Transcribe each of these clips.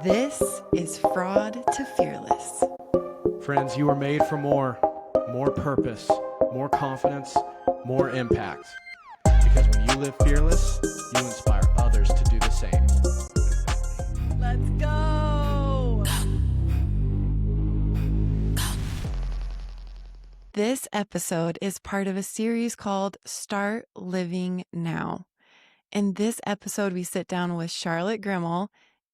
This is Fraud to Fearless. Friends, you are made for more purpose, more confidence, more impact. Because when you live fearless, you inspire others to do the same. Let's go! This episode is part of a series called Start Living Now. In this episode, we sit down with Charlotte Grimmel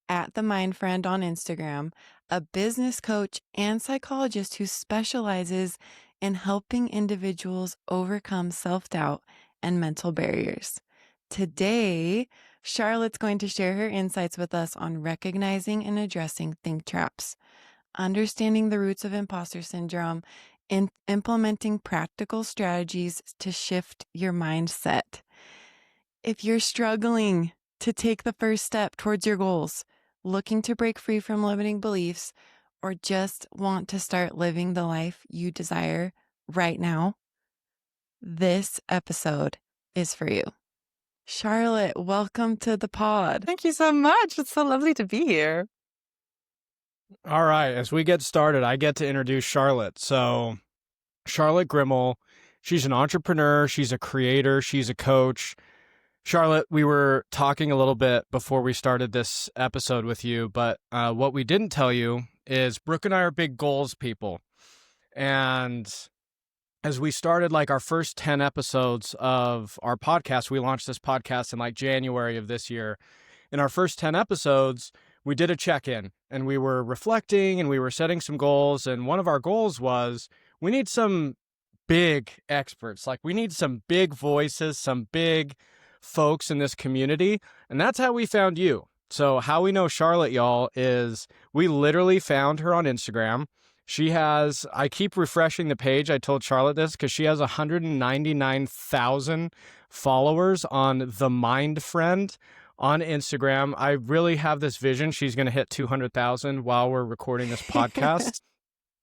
at The Mind Friend on Instagram, a business coach and psychologist who specializes in helping individuals overcome self-doubt and mental barriers. Today, Charlotte's going to share her insights with us on recognizing and addressing think traps, understanding the roots of imposter syndrome, and implementing practical strategies to shift your mindset. If you're struggling to take the first step towards your goals, looking to break free from limiting beliefs, or just want to start living the life you desire right now, this episode is for you. Charlotte, welcome to the pod. Thank you so much. It's so lovely to be here. All right, as we get started, I get to introduce Charlotte. So, Charlotte Grimmel, she's an entrepreneur, she's a creator, she's a coach. Charlotte, we were talking a little bit before we started this episode with you, but what we didn't tell you is Brooke and I are big goals people. And as we started like our first 10 episodes of our podcast, we launched this podcast in like January of this year. In our first 10 episodes, we did a check-in and we were reflecting and we were setting some goals. And one of our goals was we need some big experts, like we need some big voices, some big folks in this community. And that's how we found you. So how we know Charlotte, y'all, is we literally found her on Instagram. She has, I keep refreshing the page. I told Charlotte this because she has 199,000 followers on The Mind Friend on Instagram. I really have this vision. She's going to hit 200,000 while we're recording this podcast.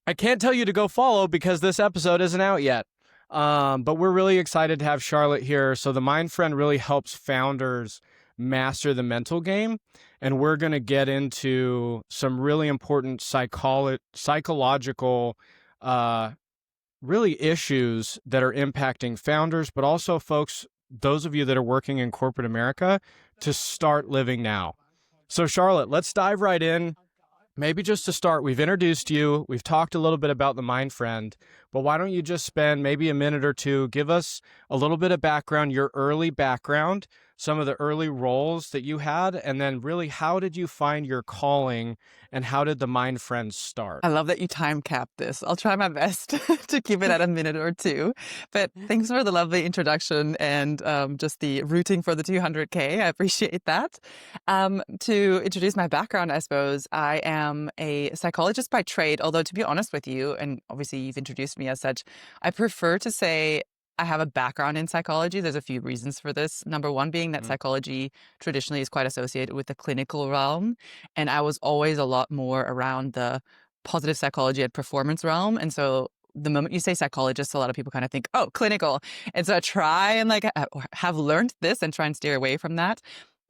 I can't tell you to go follow because this episode isn't out yet. But we're really excited to have Charlotte here. So the Mind Friend really helps founders master the mental game. And we're going to get into some really important psychological really issues that are impacting founders, but also folks, those of you that are working in corporate America, to start living now. So Charlotte, let's dive right in. Maybe just to start, we've introduced you, we've talked a little bit about the Mind Friend, but why don't you just spend maybe a minute or two, give us a little bit of background, your early background, some of the early roles that you had, and then really how did you find your calling and how did the Mind Friend start? I love that you time capped this. I'll try my best to keep it at a minute or two. But thanks for the lovely introduction and just the rooting for the 200K. I appreciate that. To introduce my background, I suppose, I am a psychologist by trade, although to be honest with you, and obviously you've introduced me as such, I prefer to say I have a background in psychology. There's a few reasons for this. Number one being that psychology traditionally is quite associated with the clinical realm. And I was always a lot more around the positive psychology and performance realm. And so the moment you say psychologist, a lot of people kind of think, oh, clinical. And so I try and have learned this and try and steer away from that.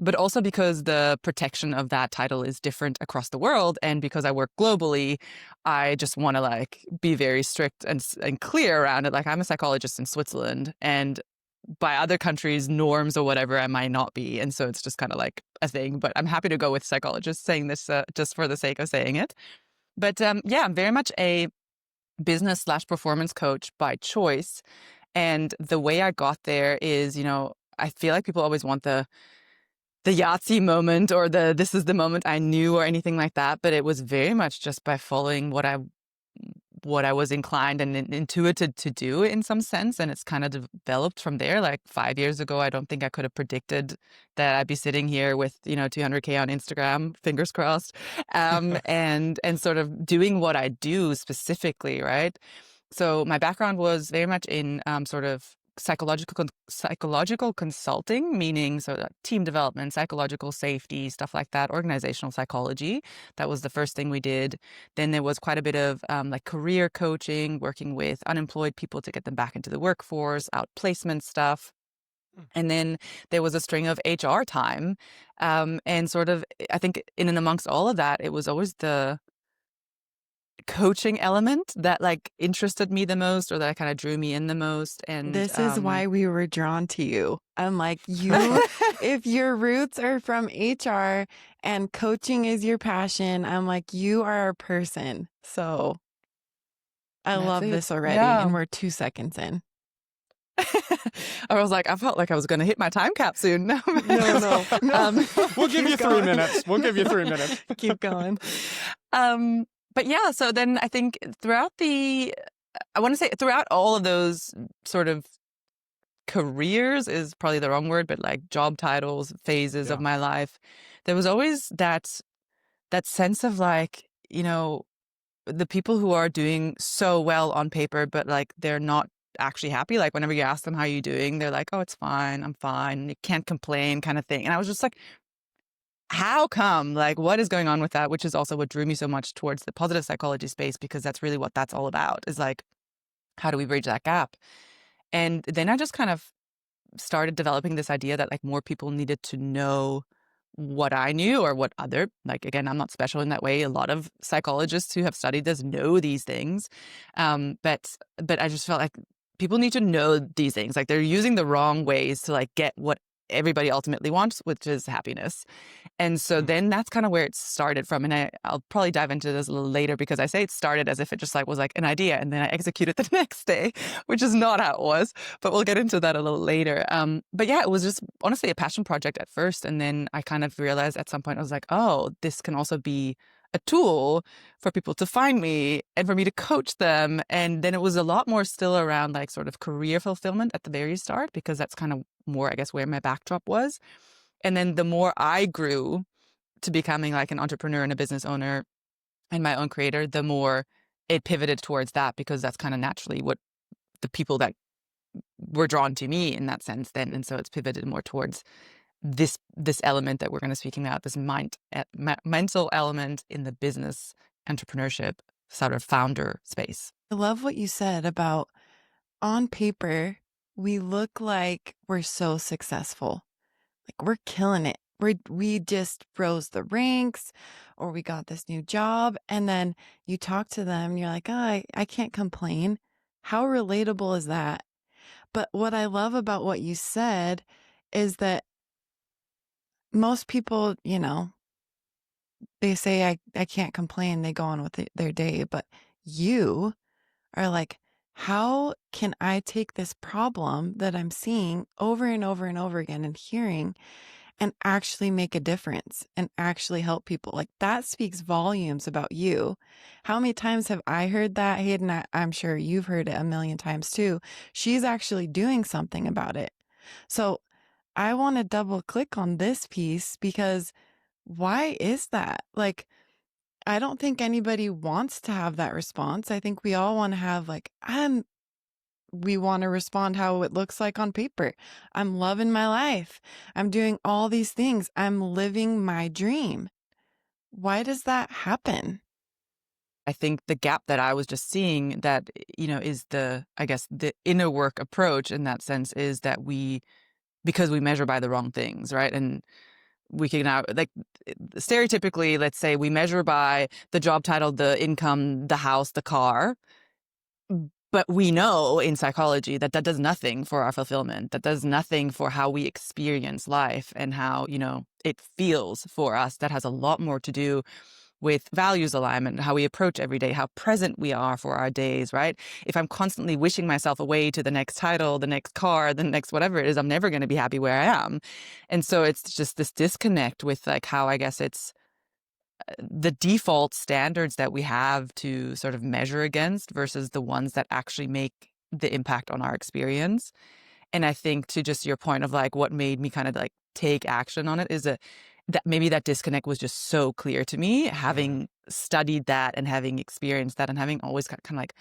But also because the protection of that title is different across the world. And because I work globally, I just want to be very strict and clear around it. Like I'm a psychologist in Switzerland and by other countries' norms or whatever, I might not be. And so it's just kind of like a thing, but I'm happy to go with psychologists saying this just for the sake of saying it. But I'm very much a business/performance coach by choice. And the way I got there is, I feel like people always want the Yahtzee moment or this is the moment I knew or anything like that. But it was very much just by following what I was inclined and intuited to do in some sense. And it's kind of developed from there. Like 5 years ago, I don't think I could have predicted that I'd be sitting here with, 200K on Instagram, fingers crossed, and sort of doing what I do specifically, right? So my background was very much in sort of psychological consulting, meaning team development, psychological safety, stuff like that, organizational psychology. That was the first thing we did. Then there was quite a bit of career coaching, working with unemployed people to get them back into the workforce, outplacement stuff. And then there was a string of HR time. And sort of, I think in and amongst all of that, it was always the coaching element that like interested me the most, or that kind of drew me in the most. And This is why we were drawn to you. I'm like, you, if your roots are from HR and coaching is your passion, I'm like, you are our person. So I that's love it. this already. Yeah. And we're 2 seconds in. I was like, I felt like I was going to hit my time cap soon. No, No. We'll give you Keep 3 going. minutes. We'll give you 3 minutes. Keep going. But yeah, so then I think throughout all of those sort of careers is probably the wrong word, but like job titles, phases of Yeah. my life, there was always that sense of like, the people who are doing so well on paper, but like they're not actually happy. Like whenever you ask them how you doing, they're like, oh, it's fine, I'm fine, you can't complain kind of thing. And I was just like, how come? Like, what is going on with that? Which is also what drew me so much towards the positive psychology space, because that's really what that's all about, is like, how do we bridge that gap? And then I just kind of started developing this idea that like more people needed to know what I knew, or what other, like, again, I'm not special in that way. A lot of psychologists who have studied this know these things. But I just felt like people need to know these things. Like they're using the wrong ways to like get what everybody ultimately wants, which is happiness. And so then that's kind of where it started from. And I'll probably dive into this a little later, because I say it started as if it just like was like an idea and then I executed the next day, which is not how it was. But we'll get into that a little later. But yeah, it was just honestly a passion project at first. And then I kind of realized at some point, I was like, oh, this can also be a tool for people to find me and for me to coach them. And then it was a lot more still around like sort of career fulfillment at the very start, because that's kind of more, I guess, where my backdrop was. And then the more I grew to becoming like an entrepreneur and a business owner and my own creator, the more it pivoted towards that, because that's kind of naturally what the people that were drawn to me in that sense then. And so it's pivoted more towards this element that we're going to speaking about, this mental element in the business entrepreneurship sort of founder space. I love what you said about on paper, we look like we're so successful. Like we're killing it. We just rose the ranks, or we got this new job. And then you talk to them and you're like, oh, I can't complain. How relatable is that? But what I love about what you said is that most people, they say, I can't complain. They go on with their day. But you are like, how can I take this problem that I'm seeing over and over and over again and hearing, and actually make a difference and actually help people? Like that speaks volumes about you. How many times have I heard that, Hayden? I'm sure you've heard it a million times too. She's actually doing something about it. So I want to double click on this piece, because why is that? Like, I don't think anybody wants to have that response. I think we all want to have like, we want to respond how it looks like on paper. I'm loving my life. I'm doing all these things. I'm living my dream. Why does that happen? I think the gap that I was just seeing that, is I guess the inner work approach in that sense is that because we measure by the wrong things, right? And we can now, like, stereotypically, let's say we measure by the job title, the income, the house, the car. But we know in psychology that does nothing for our fulfillment. That does nothing for how we experience life and how, it feels for us. That has a lot more to do with values alignment, how we approach every day, how present we are for our days, right? If I'm constantly wishing myself away to the next title, the next car, the next whatever it is, I'm never going to be happy where I am. And so it's just this disconnect with like how I guess it's the default standards that we have to sort of measure against versus the ones that actually make the impact on our experience. And I think to just your point of like what made me kind of like take action on it is that maybe that disconnect was just so clear to me, having studied that and having experienced that and having always kind of like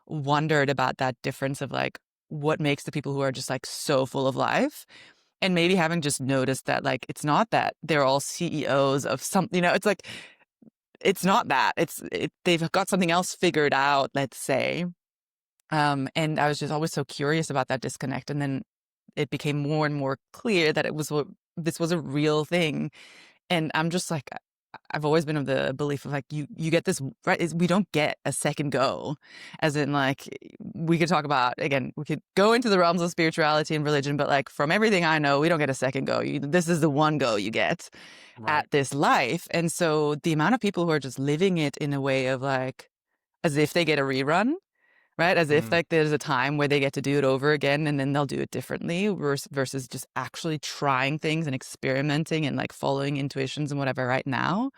wondered about that difference of like what makes the people who are just like so full of life. And maybe having just noticed that like it's not that they're all CEOs of something, it's like it's not that. They've got something else figured out, let's say. And I was just always so curious about that disconnect. And then it became more and more clear that this was a real thing. And I'm just like, I've always been of the belief of like, you get this, right? We don't get a second go. As in, like, we could talk about, again, we could go into the realms of spirituality and religion, but like, from everything I know, we don't get a second go. This is the one go you get Right. at this life. And so the amount of people who are just living it in a way of like, as if they get a rerun, right? As if Mm. like there's a time where they get to do it over again and then they'll do it differently versus just actually trying things and experimenting and like following intuitions and whatever right now,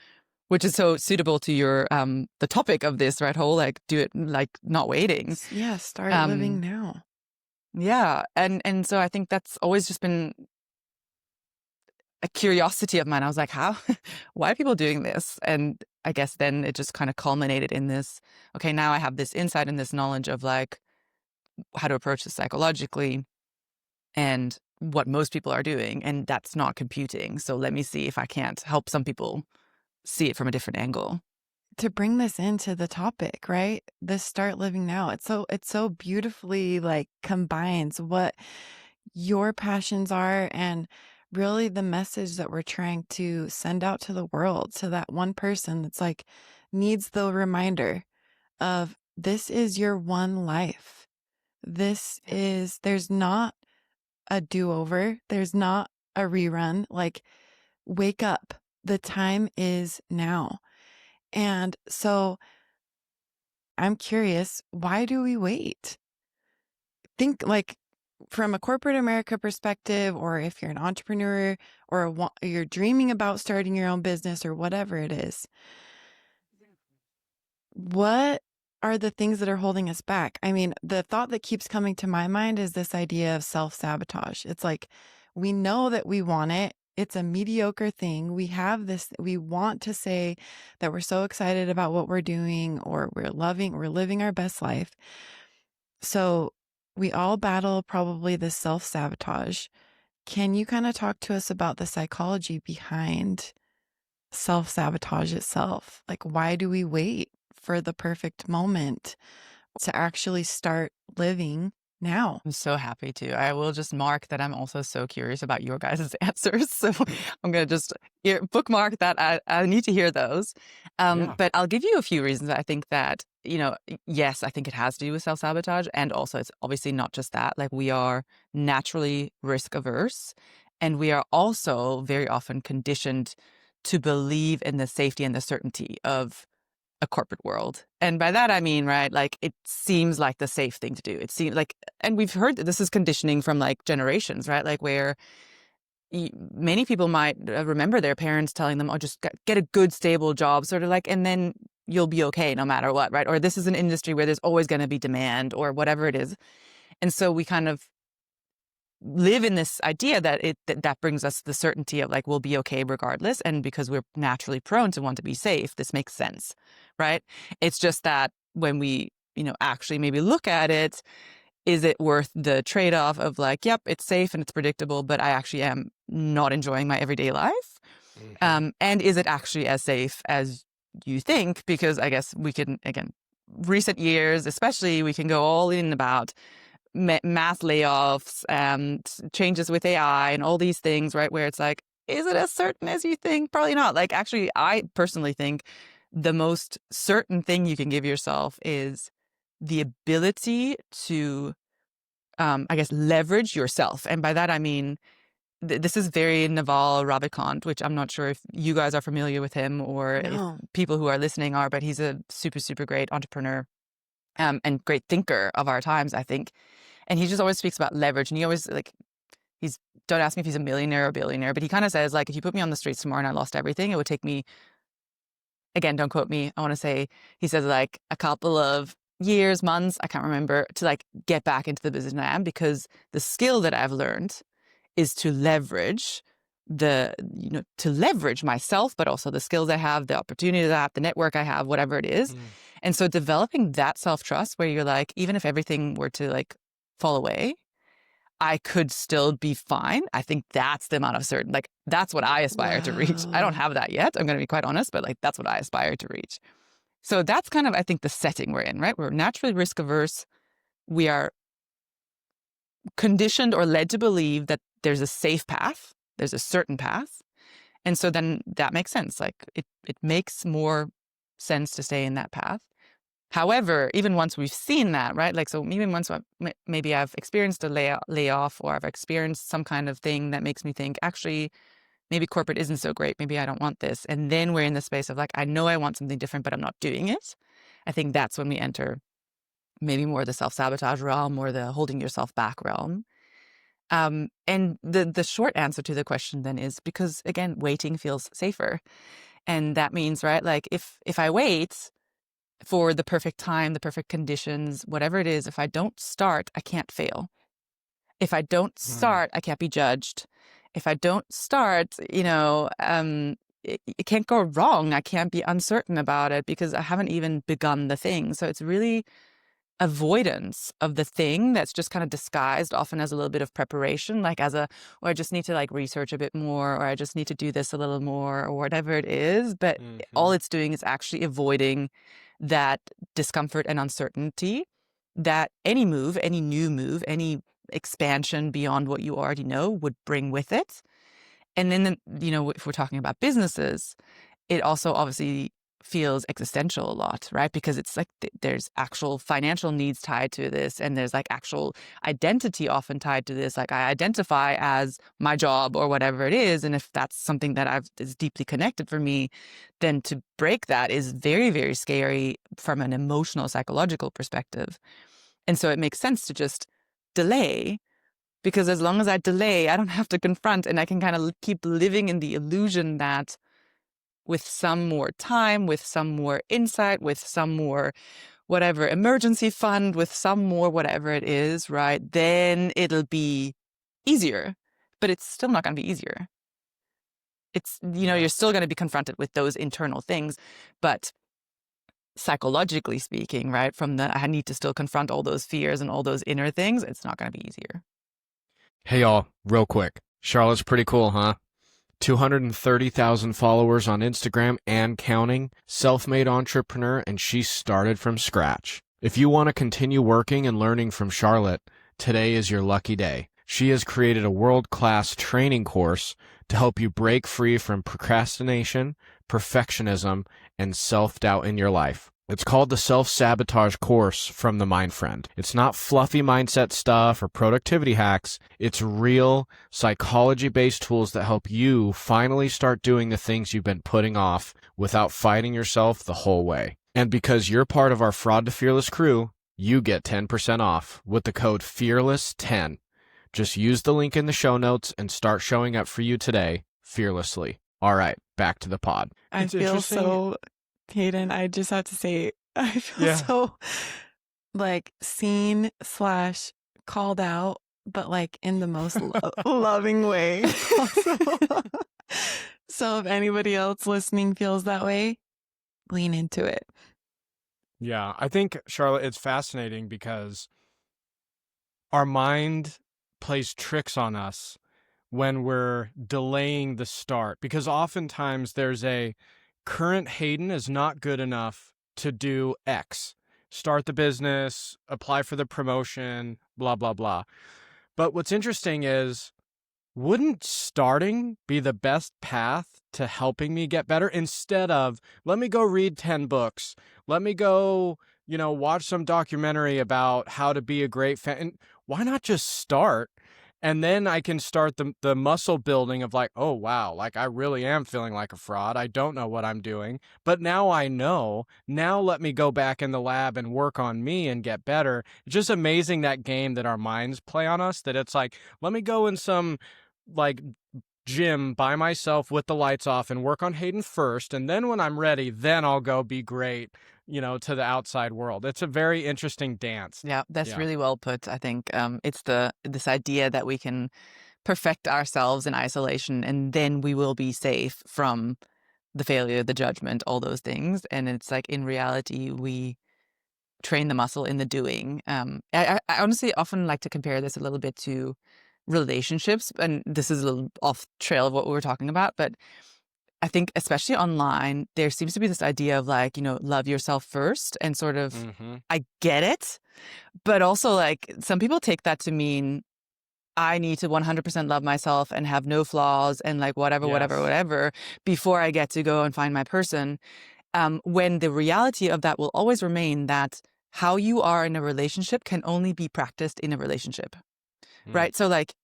which is so suitable to your the topic of this, right? Whole like do it like not waiting. Yeah, start living Um now. yeah. And so I think that's always just been a curiosity of mine. I was like, how why are people doing this? And I guess then it just kind of culminated in this, okay, now I have this insight and this knowledge of like how to approach this psychologically and what most people are doing. And that's not computing. So let me see if I can't help some people see it from a different angle. To bring this into the topic, right? This start living now. It's so beautifully like combines what your passions are and really the message that we're trying to send out to the world, to that one person that's like needs the reminder of this is your one life. There's not a do-over. There's not a rerun. Like, wake up. The time is now. And so I'm curious, why do we wait? Think like from a corporate America perspective, or if you're an entrepreneur or you're dreaming about starting your own business or whatever it is, what are the things that are holding us back? I mean, the thought that keeps coming to my mind is this idea of self-sabotage. It's like, we know that we want it. It's a mediocre thing. We have this, we want to say that we're so excited about what we're doing or we're living our best life. So we all battle probably this self-sabotage. Can you kind of talk to us about the psychology behind self-sabotage itself? Like, why do we wait for the perfect moment to actually start living now? I'm so happy to. I will just mark that I'm also so curious about your guys' answers. So I'm going to just bookmark that. I need to hear those. Yeah. But I'll give you a few reasons. I think that, yes, I think it has to do with self-sabotage. And also, it's obviously not just that. Like, we are naturally risk averse. And we are also very often conditioned to believe in the safety and the certainty of a corporate world. And by that, I mean, right, like it seems like the safe thing to do. It seems like, and we've heard that this is conditioning from like generations, right? Like where many people might remember their parents telling them, oh, just get a good, stable job, sort of like, and then you'll be okay no matter what, right? Or this is an industry where there's always going to be demand or whatever it is. And so we kind of live in this idea that that brings us the certainty of like we'll be okay regardless, and because we're naturally prone to want to be safe, this makes sense, right? It's just that when we actually maybe look at it, is it worth the trade-off of like, yep, it's safe and it's predictable, but I actually am not enjoying my everyday life? And is it actually as safe as you think? Because I guess we can, again, recent years especially, we can go all in about mass layoffs and changes with AI and all these things, right? Where it's like, is it as certain as you think? Probably not. Like, actually, I personally think the most certain thing you can give yourself is the ability to, I guess, leverage yourself. And by that, I mean, this is very Naval Ravikant, which I'm not sure if you guys are familiar with him or if No. people who are listening are, but he's a super, super great entrepreneur and great thinker of our times, I think. And he just always speaks about leverage. And he always don't ask me if he's a millionaire or billionaire, but he kind of says, like, if you put me on the streets tomorrow and I lost everything, it would take me, again, don't quote me, I want to say, he says like a couple of years, months, I can't remember, to like get back into the business I am, because the skill that I've learned is to leverage to leverage myself, but also the skills I have, the opportunities I have, the network I have, whatever it is. And so developing that self-trust where you're like, even if everything were to like fall away, I could still be fine. I think that's the amount of certain, like, that's what I aspire to reach. I don't Wow. have that yet. I'm going to be quite honest, but like, that's what I aspire to reach. So that's kind of, I think, the setting we're in, right? We're naturally risk averse. We are conditioned or led to believe that there's a safe path, there's a certain path. And so then that makes sense. Like it makes more sense to stay in that path. However, even once we've seen that, right? Like, so even once maybe I've experienced a layoff, or I've experienced some kind of thing that makes me think, actually, maybe corporate isn't so great. Maybe I don't want this. And then we're in the space of like, I know I want something different, but I'm not doing it. I think that's when we enter maybe more the self-sabotage realm or the holding yourself back realm. And the short answer to the question then is because, again, waiting feels safer. And that means, right, like if I wait for the perfect time, the perfect conditions, whatever it is, if I don't start, I can't fail. If I don't start, I can't be judged. If I don't start, it can't go wrong. I can't be uncertain about it because I haven't even begun the thing. So it's really avoidance of the thing that's just kind of disguised often as a little bit of preparation, like or I just need to like research a bit more, or I just need to do this a little more, or whatever it is. But all it's doing is actually avoiding that discomfort and uncertainty that any move, any new move, any expansion beyond what you already know would bring with it. And then, if we're talking about businesses, it also obviously feels existential a lot, right? Because it's like there's actual financial needs tied to this, and there's like actual identity often tied to this. Like I identify as my job or whatever it is, and if that's something that is deeply connected for me, then to break that is very, very scary from an emotional, psychological perspective. And so it makes sense to just delay, because as long as I delay, I don't have to confront, and I can kind of keep living in the illusion that with some more time, with some more insight, with some more whatever emergency fund, with some more whatever it is, right, then it'll be easier. But it's still not going to be easier. It's, you're still going to be confronted with those internal things. But psychologically speaking, right, from I need to still confront all those fears and all those inner things, it's not going to be easier. Hey, y'all, real quick. Charlotte's pretty cool, huh? 230,000 followers on Instagram and counting, self-made entrepreneur, and she started from scratch. If you want to continue working and learning from Charlotte, today is your lucky day. She has created a world-class training course to help you break free from procrastination, perfectionism, and self-doubt in your life. It's called the Self-Sabotage course from the Mind Friend. It's not fluffy mindset stuff or productivity hacks. It's real psychology-based tools that help you finally start doing the things you've been putting off without fighting yourself the whole way. And because you're part of our Fraud to Fearless crew, you get 10% off with the code FEARLESS10. Just use the link in the show notes and start showing up for you today, fearlessly. All right, back to the pod. I feel so... Hayden, I just have to say, I feel so like seen / called out, but like in the most loving way. Also. So if anybody else listening feels that way, lean into it. Yeah, I think, Charlotte, it's fascinating because our mind plays tricks on us when we're delaying the start, because oftentimes there's a current Hayden is not good enough to do X. Start the business, apply for the promotion, blah, blah, blah. But what's interesting is, wouldn't starting be the best path to helping me get better instead of, let me go read 10 books. Let me go, watch some documentary about how to be a great fan. And why not just start? And then I can start the muscle building of like, oh, wow, like I really am feeling like a fraud. I don't know what I'm doing. But now I know. Now let me go back in the lab and work on me and get better. It's just amazing, that game that our minds play on us, that it's like, let me go in some like gym by myself with the lights off and work on Hayden first. And then when I'm ready, then I'll go be great, to the outside world. It's a very interesting dance. Yeah, that's really well put. I think it's this idea that we can perfect ourselves in isolation, and then we will be safe from the failure, the judgment, all those things. And it's like, in reality, we train the muscle in the doing. I honestly often like to compare this a little bit to relationships, and this is a little off trail of what we were talking about, but I think especially online, there seems to be this idea of like, love yourself first, and sort of, I get it. But also like some people take that to mean I need to 100% love myself and have no flaws and like Yes. whatever before I get to go and find my person. When the reality of that will always remain that how you are in a relationship can only be practiced in a relationship, Mm. right? So like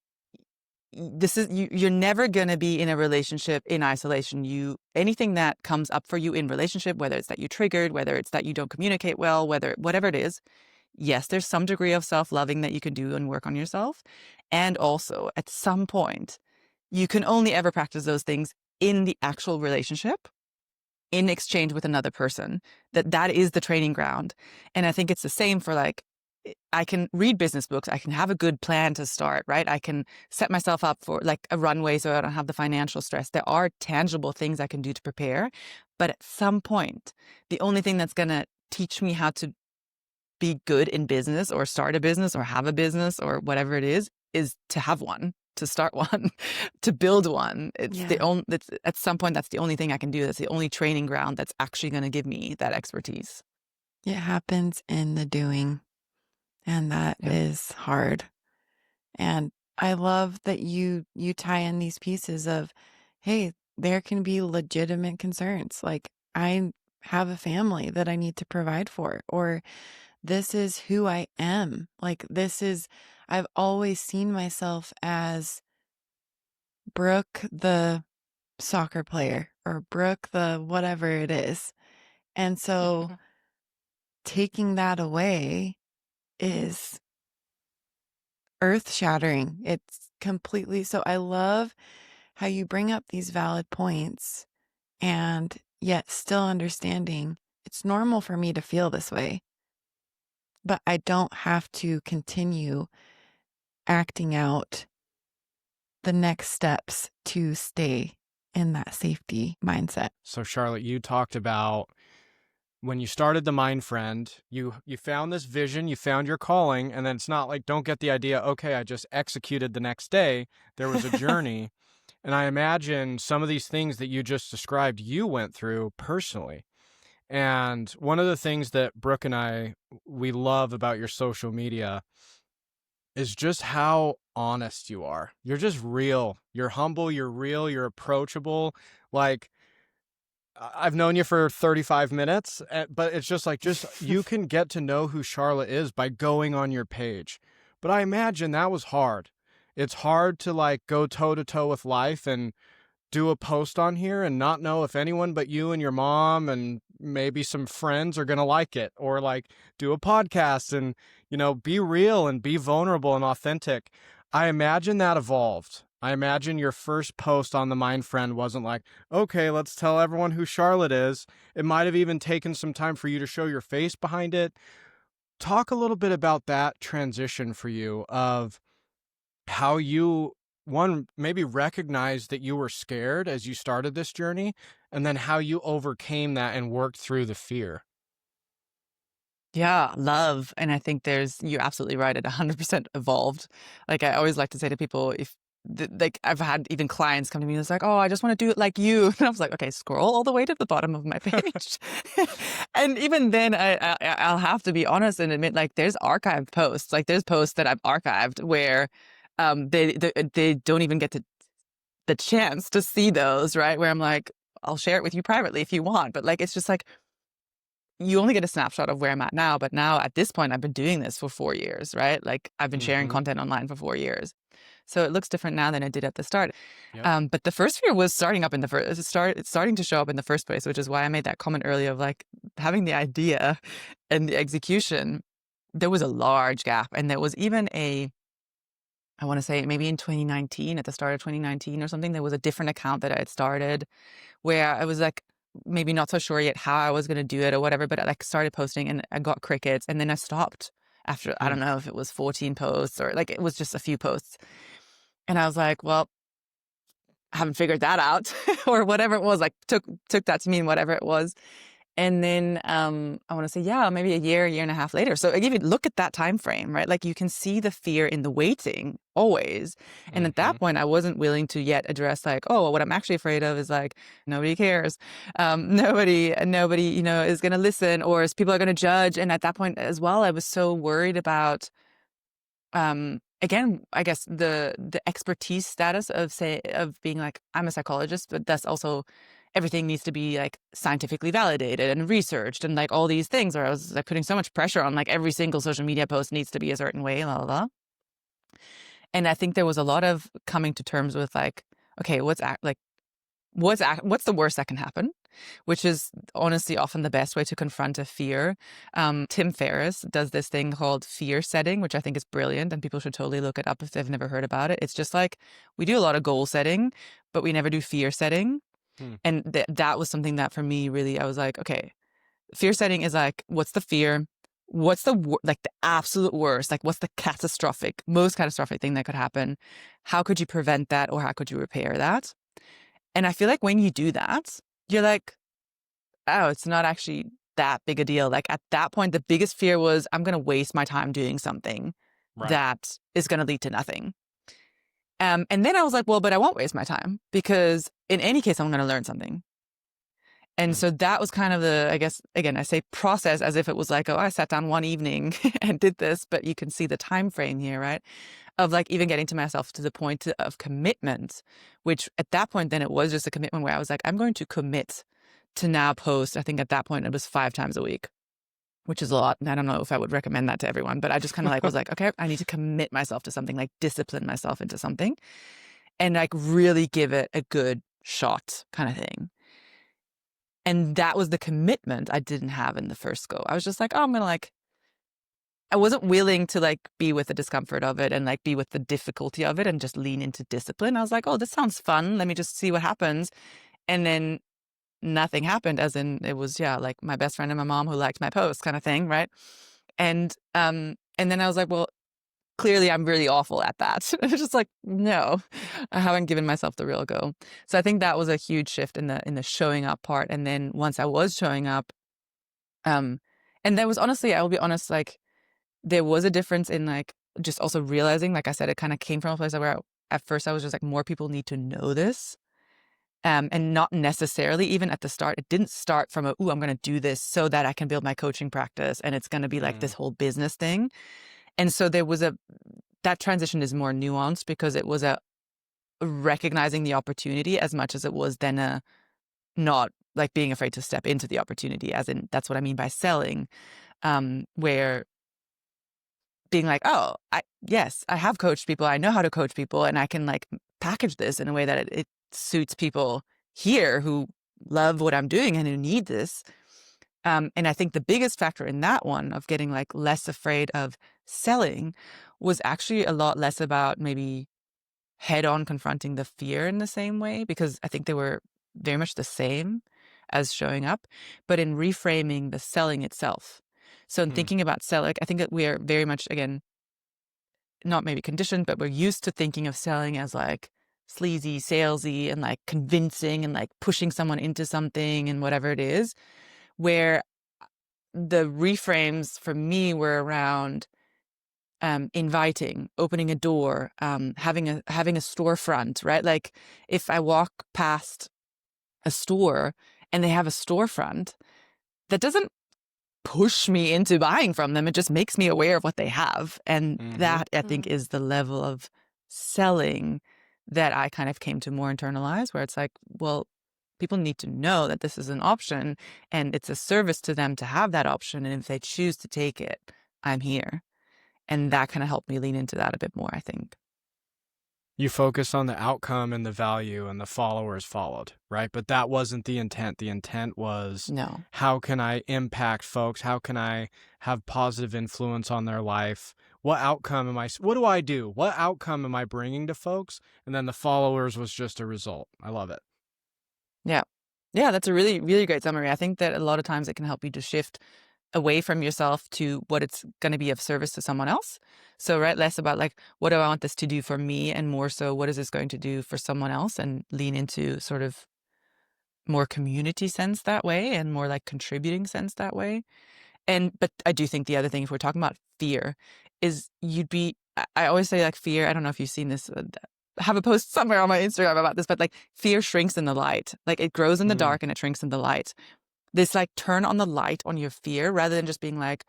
this is you're never going to be in a relationship in isolation. Anything that comes up for you in relationship, whether it's that you triggered, whether it's that you don't communicate well, whatever it is, yes, there's some degree of self-loving that you can do and work on yourself. And also at some point, you can only ever practice those things in the actual relationship in exchange with another person. That is the training ground. And I think it's the same for like, I can read business books. I can have a good plan to start, right? I can set myself up for like a runway so I don't have the financial stress. There are tangible things I can do to prepare. But at some point, the only thing that's going to teach me how to be good in business or start a business or have a business or whatever it is to have one, to start one, to build one. At some point, that's the only thing I can do. That's the only training ground that's actually going to give me that expertise. It happens in the doing, and that Yep. is hard. And I love that you tie in these pieces of, hey, there can be legitimate concerns. Like, I have a family that I need to provide for, or this is who I am. Like, I've always seen myself as Brooke, the soccer player, or Brooke, the whatever it is. And so taking that away is earth shattering. It's completely so. I love how you bring up these valid points and yet still understanding it's normal for me to feel this way, but I don't have to continue acting out the next steps to stay in that safety mindset. So Charlotte, you talked about when you started the Mind Friend, you found this vision, you found your calling, and then it's not like, don't get the idea, okay, I just executed the next day. There was a journey. And I imagine some of these things that you just described, you went through personally. And one of the things that Brooke and we love about your social media is just how honest you are. You're just real. You're humble, you're real, you're approachable. Like, I've known you for 35 minutes, but it's just like, you can get to know who Charlotte is by going on your page. But I imagine that was hard. It's hard to like go toe to toe with life and do a post on here and not know if anyone but you and your mom and maybe some friends are going to like it, or like do a podcast and, be real and be vulnerable and authentic. I imagine that evolved. I imagine your first post on the Mind Friend wasn't like, okay, let's tell everyone who Charlotte is. It might have even taken some time for you to show your face behind it. Talk a little bit about that transition for you of how you, one, maybe recognized that you were scared as you started this journey, and then how you overcame that and worked through the fear. Yeah, love. And I think you're absolutely right. It 100% evolved. Like I always like to say to people, like I've had even clients come to me and it's like, oh, I just want to do it like you. And I was like, okay, scroll all the way to the bottom of my page. And even then I'll have to be honest and admit, like there's archived posts, like there's posts that I've archived where they don't even get to the chance to see those, right? Where I'm like, I'll share it with you privately if you want. But like, it's just like, you only get a snapshot of where I'm at now, but now at this point, I've been doing this for 4 years, right? Like I've been sharing content online for 4 years. So it looks different now than it did at the start. Yep. But the first fear was starting to show up in the first place, which is why I made that comment earlier of like having the idea and the execution. There was a large gap. And there was even I want to say maybe in 2019, at the start of 2019 or something, there was a different account that I had started where I was like, maybe not so sure yet how I was going to do it or whatever, but I like started posting and I got crickets and then I stopped after, I don't know if it was 14 posts or like it was just a few posts. And I was like, well, I haven't figured that out or whatever it was, like took that to mean whatever it was. And then I want to say, yeah, maybe a year and a half later. So even look at that time frame, right? Like you can see the fear in the waiting always. And at that point, I wasn't willing to yet address like, oh, what I'm actually afraid of is like nobody cares, nobody, is going to listen, or people are going to judge. And at that point as well, I was so worried about again, I guess the expertise status of being like, I'm a psychologist, but that's also everything needs to be like scientifically validated and researched and like all these things, where I was like putting so much pressure on like every single social media post needs to be a certain way, blah, blah, blah. And I think there was a lot of coming to terms with like, okay, what's the worst that can happen? Which is honestly often the best way to confront a fear. Tim Ferriss does this thing called fear setting, which I think is brilliant, and people should totally look it up if they've never heard about it. It's just like we do a lot of goal setting, but we never do fear setting. And that was something that for me really, I was like, okay, fear setting is like, what's the fear? What's like the absolute worst? Like, what's the most catastrophic thing that could happen? How could you prevent that, or how could you repair that? And I feel like when you do that, you're like, oh, it's not actually that big a deal. Like at that point, the biggest fear was I'm going to waste my time doing something that is going to lead to nothing. And then I was like, well, but I won't waste my time because in any case, I'm going to learn something. And so that was kind of I guess, again, I say process as if it was like, oh, I sat down one evening and did this, but you can see the time frame here, right? Of like even getting to myself to the point of commitment, which at that point, then it was just a commitment where I was like, I'm going to commit to now post. I think at that point it was 5 times a week, which is a lot. And I don't know if I would recommend that to everyone, but I just kind of like was like, okay, I need to commit myself to something, like discipline myself into something and like really give it a good shot kind of thing. And that was the commitment I didn't have in the first go. I was just like, oh, I'm going to like, I wasn't willing to like be with the discomfort of it and like be with the difficulty of it and just lean into discipline. I was like, oh, this sounds fun. Let me just see what happens. And then nothing happened, as in it was, yeah, like my best friend and my mom who liked my post kind of thing. Right. And then I was like, well, clearly I'm really awful at that. It's just like, no, I haven't given myself the real go. So I think that was a huge shift in the showing up part. And then once I was showing up, and there was honestly, I will be honest, like there was a difference in like just also realizing, like I said, it kind of came from a place where at first I was just like, more people need to know this. And not necessarily even at the start. It didn't start from I'm going to do this so that I can build my coaching practice and it's going to be like this whole business thing. And so there was that transition is more nuanced because it was a recognizing the opportunity as much as it was then not like being afraid to step into the opportunity, as in that's what I mean by selling, where being like, oh, yes, I have coached people. I know how to coach people and I can like package this in a way that it suits people here who love what I'm doing and who need this. And I think the biggest factor in that one of getting like less afraid of selling was actually a lot less about maybe head on confronting the fear in the same way, because I think they were very much the same as showing up, but in reframing the selling itself. So in thinking about selling, I think that we are very much, again, not maybe conditioned, but we're used to thinking of selling as like sleazy, salesy, and like convincing and like pushing someone into something and whatever it is, where the reframes for me were around inviting, opening a door, having a storefront, right? Like if I walk past a store and they have a storefront, that doesn't push me into buying from them. It just makes me aware of what they have. And that, I think, is the level of selling that I kind of came to more internalize, where it's like, well, people need to know that this is an option and it's a service to them to have that option. And if they choose to take it, I'm here. And that kind of helped me lean into that a bit more, I think. You focused on the outcome and the value, and the followers followed, right? But that wasn't the intent. The intent was, no, how can I impact folks? How can I have positive influence on their life? What do I do? What outcome am I bringing to folks? And then the followers was just a result. I love it. Yeah. Yeah, that's a really, really great summary. I think that a lot of times it can help you to shift away from yourself to what it's going to be of service to someone else. So, right, less about like, what do I want this to do for me? And more so, what is this going to do for someone else? And lean into sort of more community sense that way and more like contributing sense that way. But I do think the other thing, if we're talking about fear, is I always say like fear, I don't know if you've seen this, I have a post somewhere on my Instagram about this, but like fear shrinks in the light. Like it grows in the dark and it shrinks in the light. This like turn on the light on your fear rather than just being like,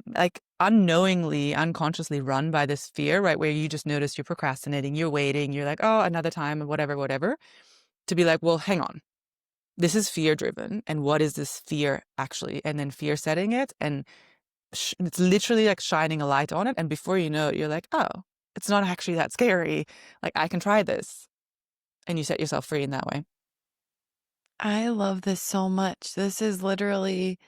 like unknowingly, unconsciously run by this fear, right? Where you just notice you're procrastinating, you're waiting, you're like, oh, another time, whatever, whatever. To be like, well, hang on. This is fear driven. And what is this fear actually? And then fear setting it. And it's literally like shining a light on it. And before you know it, you're like, oh, it's not actually that scary. Like, I can try this. And you set yourself free in that way. I love this so much. This is literally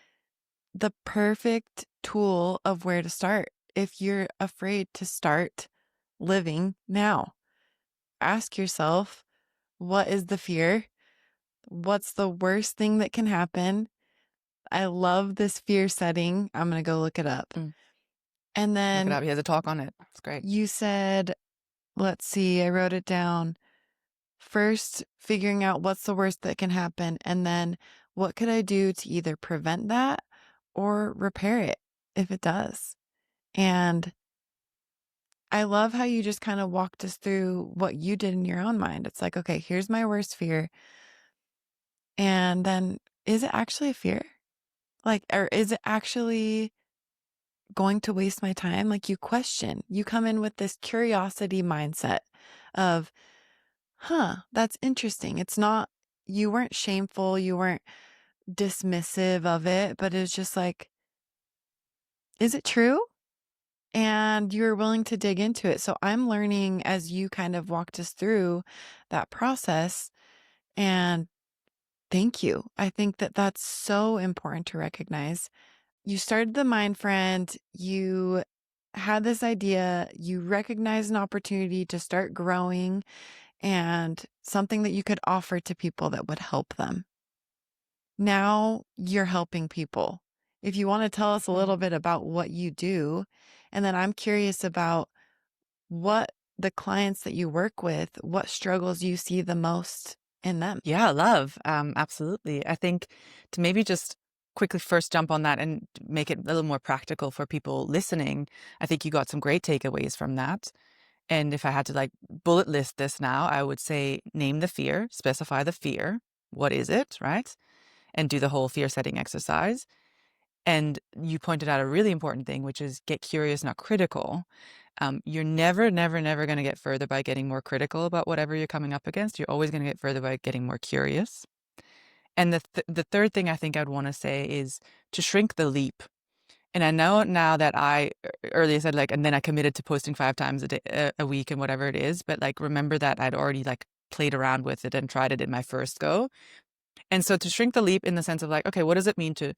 the perfect tool of where to start. If you're afraid to start living now, ask yourself, what is the fear? What's the worst thing that can happen? I love this fear setting. I'm going to go look it up. And Look it then up. He has a talk on it. It's great. you said, let's see, I wrote it down. First, figuring out what's the worst that can happen. And then what could I do to either prevent that or repair it if it does? And I love how you just kind of walked us through what you did in your own mind. It's like, okay, here's my worst fear. And then is it actually a fear? Like, or is it actually going to waste my time? Like, you question, you come in with this curiosity mindset of, that's interesting. It's not, you weren't shameful, you weren't dismissive of it, but it's just like, is it true? And you're willing to dig into it. So I'm learning as you kind of walked us through that process. And thank you. I think that that's so important to recognize. You started the Mind Friend, you had this idea, you recognized an opportunity to start growing and something that you could offer to people that would help them. Now you're helping people. If you want to tell us a little bit about what you do, and then I'm curious about what the clients that you work with, what struggles you see the most in them. Yeah, love. Absolutely. I think to maybe just quickly first jump on that and make it a little more practical for people listening, I think you got some great takeaways from that. And if I had to like bullet list this now, I would say name the fear, specify the fear. What is it, right? And do the whole fear setting exercise. And you pointed out a really important thing, which is get curious, not critical. You're never, never, never going to get further by getting more critical about whatever you're coming up against. You're always going to get further by getting more curious. And the third thing I think I'd want to say is to shrink the leap. And I know now that I earlier said like, and then I committed to posting 5 times a day, a week and whatever it is. But like, remember that I'd already like played around with it and tried it in my first go. And so to shrink the leap in the sense of like, okay, what does it mean to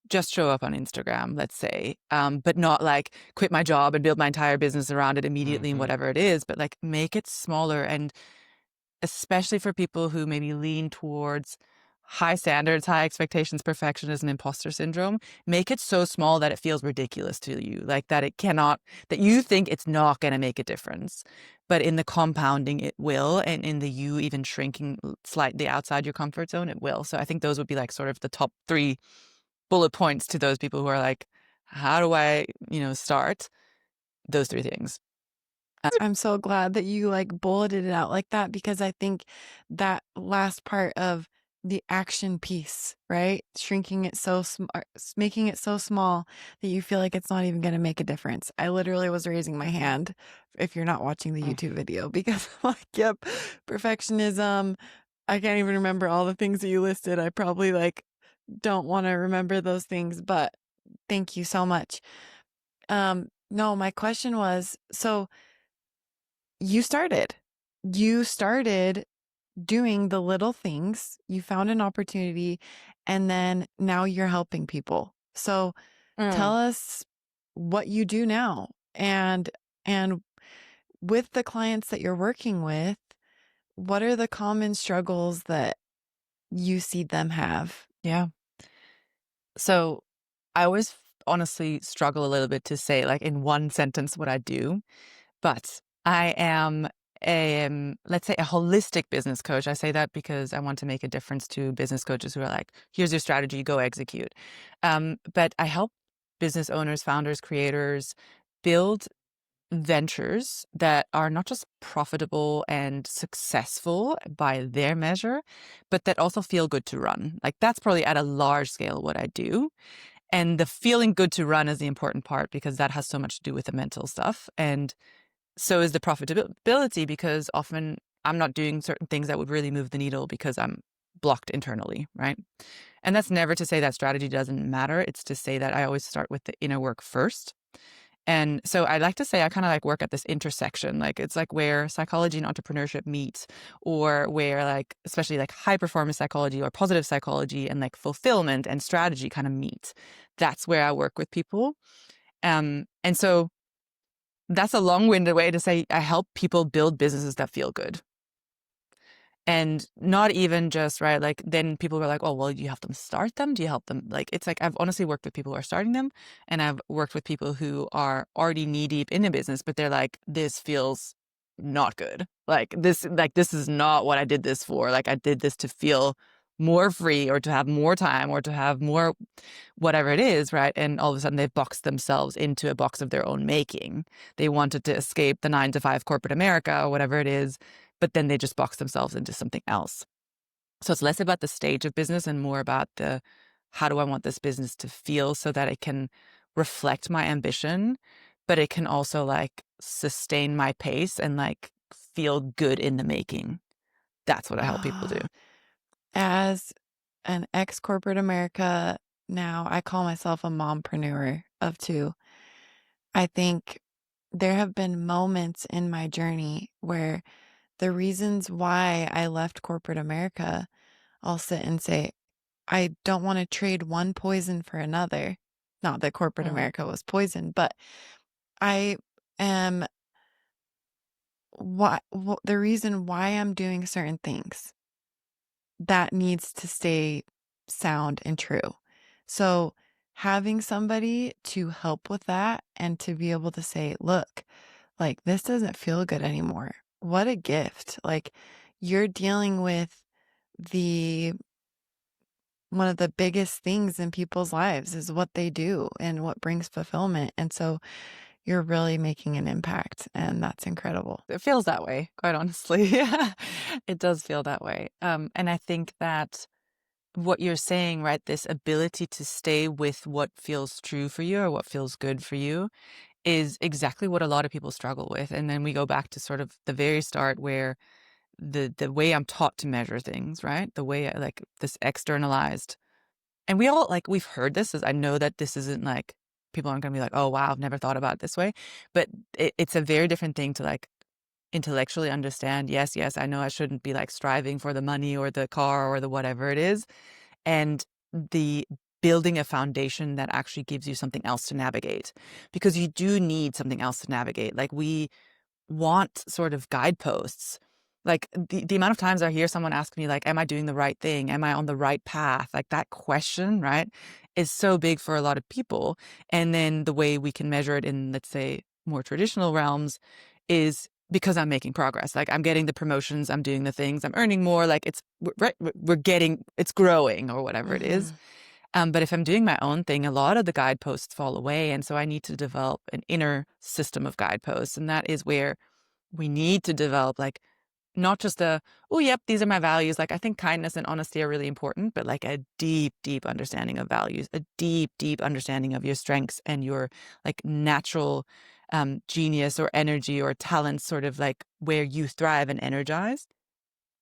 just show up on Instagram, let's say, but not like quit my job and build my entire business around it immediately and whatever it is, but like make it smaller. And especially for people who maybe lean towards high standards, high expectations, perfectionism, imposter syndrome, make it so small that it feels ridiculous to you, like that it cannot, that you think it's not going to make a difference. But in the compounding, it will. And in the you even shrinking slightly outside your comfort zone, it will. So I think those would be like sort of the top 3 bullet points to those people who are like, how do I, start? Those 3 things. I'm so glad that you like bulleted it out like that, because I think that last part of the action piece, right? Shrinking it so smart, making it so small that you feel like it's not even going to make a difference. I literally was raising my hand if you're not watching the YouTube video, because I'm like, yep, perfectionism. I can't even remember all the things that you listed. I probably like don't want to remember those things, but thank you so much. No, my question was, so you started doing the little things, you found an opportunity, and then now you're helping people. So tell us what you do now, and with the clients that you're working with, what are the common struggles that you see them have? Yeah. So I always honestly struggle a little bit to say like in one sentence what I do, but I am let's say a holistic business coach. I say that because I want to make a difference to business coaches who are like, here's your strategy, go execute. But I help business owners, founders, creators build ventures that are not just profitable and successful by their measure, but that also feel good to run. Like that's probably at a large scale what I do. And the feeling good to run is the important part, because that has so much to do with the mental stuff. And so is the profitability, because often I'm not doing certain things that would really move the needle because I'm blocked internally, right? And that's never to say that strategy doesn't matter. It's to say that I always start with the inner work first. And so I like to say I kind of like work at this intersection. Like it's like where psychology and entrepreneurship meet, or where like, especially like high performance psychology or positive psychology and like fulfillment and strategy kind of meet. That's where I work with people. And so that's a long-winded way to say I help people build businesses that feel good. And not even just, right, like then people were like, oh, well, do you help them start them? Do you help them? Like, it's like I've honestly worked with people who are starting them, and I've worked with people who are already knee deep in a business, but they're like, this feels not good. Like this is not what I did this for. Like I did this to feel more free, or to have more time, or to have more whatever it is, right? And all of a sudden they've boxed themselves into a box of their own making. They wanted to escape the 9 to 5 corporate America or whatever it is, but then they just box themselves into something else. So it's less about the stage of business and more about the how do I want this business to feel, so that it can reflect my ambition, but it can also like sustain my pace and like feel good in the making. That's what I help people do. Ah, as an ex-corporate America, now I call myself a mompreneur of two. I think there have been moments in my journey where the reasons why I left corporate America, I'll sit and say, I don't want to trade one poison for another. Not that corporate Mm. America was poison, but I am the reason why I'm doing certain things that needs to stay sound and true. So having somebody to help with that and to be able to say, look, like this doesn't feel good anymore. What a gift. Like you're dealing with the one of the biggest things in people's lives is what they do and what brings fulfillment. And so you're really making an impact, and that's incredible. It feels that way, quite honestly. It does feel that way. And I think that what you're saying, right, this ability to stay with what feels true for you or what feels good for you is exactly what a lot of people struggle with. And then we go back to sort of the very start, where the way I'm taught to measure things, right? The way I like this externalized. And we all like we've heard this. As I know that this isn't like people aren't gonna be like, oh wow, I've never thought about it this way. But it's a very different thing to like intellectually understand. Yes, yes, I know I shouldn't be like striving for the money or the car or the whatever it is. And the building a foundation that actually gives you something else to navigate, because you do need something else to navigate. Like we want sort of guideposts. Like the amount of times I hear someone ask me like, am I doing the right thing? Am I on the right path? Like that question, right, is so big for a lot of people. And then the way we can measure it in, let's say, more traditional realms is because I'm making progress. Like I'm getting the promotions, I'm doing the things, I'm earning more. Like it's right, we're getting, it's growing or whatever it is. Mhm. But if I'm doing my own thing, a lot of the guideposts fall away. And so I need to develop an inner system of guideposts. And that is where we need to develop like not just a, oh, yep, these are my values. Like I think kindness and honesty are really important, but like a deep, deep understanding of values, a deep, deep understanding of your strengths and your like natural genius or energy or talent, sort of like where you thrive and energize,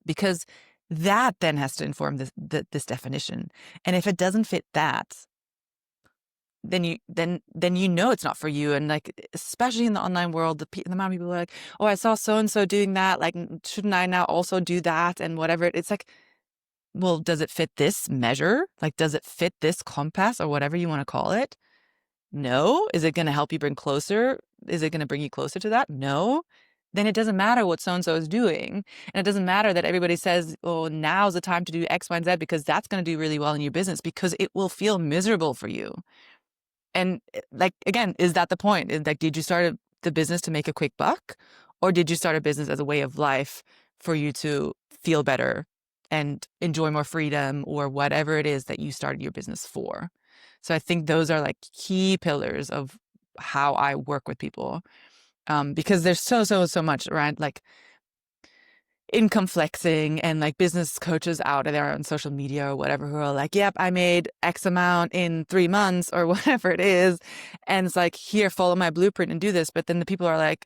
because that then has to inform this definition. And if it doesn't fit that, then you know it's not for you. And like especially in the online world, the amount of people are like, oh, I saw so and so doing that, like shouldn't I now also do that? And whatever it's like, well, does it fit this measure? Like does it fit this compass or whatever you want to call it? No. Is it going to help you bring closer? Is it going to bring you closer to that? No. Then it doesn't matter what so and so is doing. And it doesn't matter that everybody says, oh, now's the time to do X, Y, and Z, because that's going to do really well in your business, because it will feel miserable for you. And like, again, is that the point? Is like, did you start the business to make a quick buck? Or did you start a business as a way of life for you to feel better and enjoy more freedom, or whatever it is that you started your business for? So I think those are like key pillars of how I work with people, because there's so much around like income flexing and like business coaches out there on social media or whatever who are like, yep, I made X amount in 3 months or whatever it is. And it's like, here, follow my blueprint and do this. But then the people are like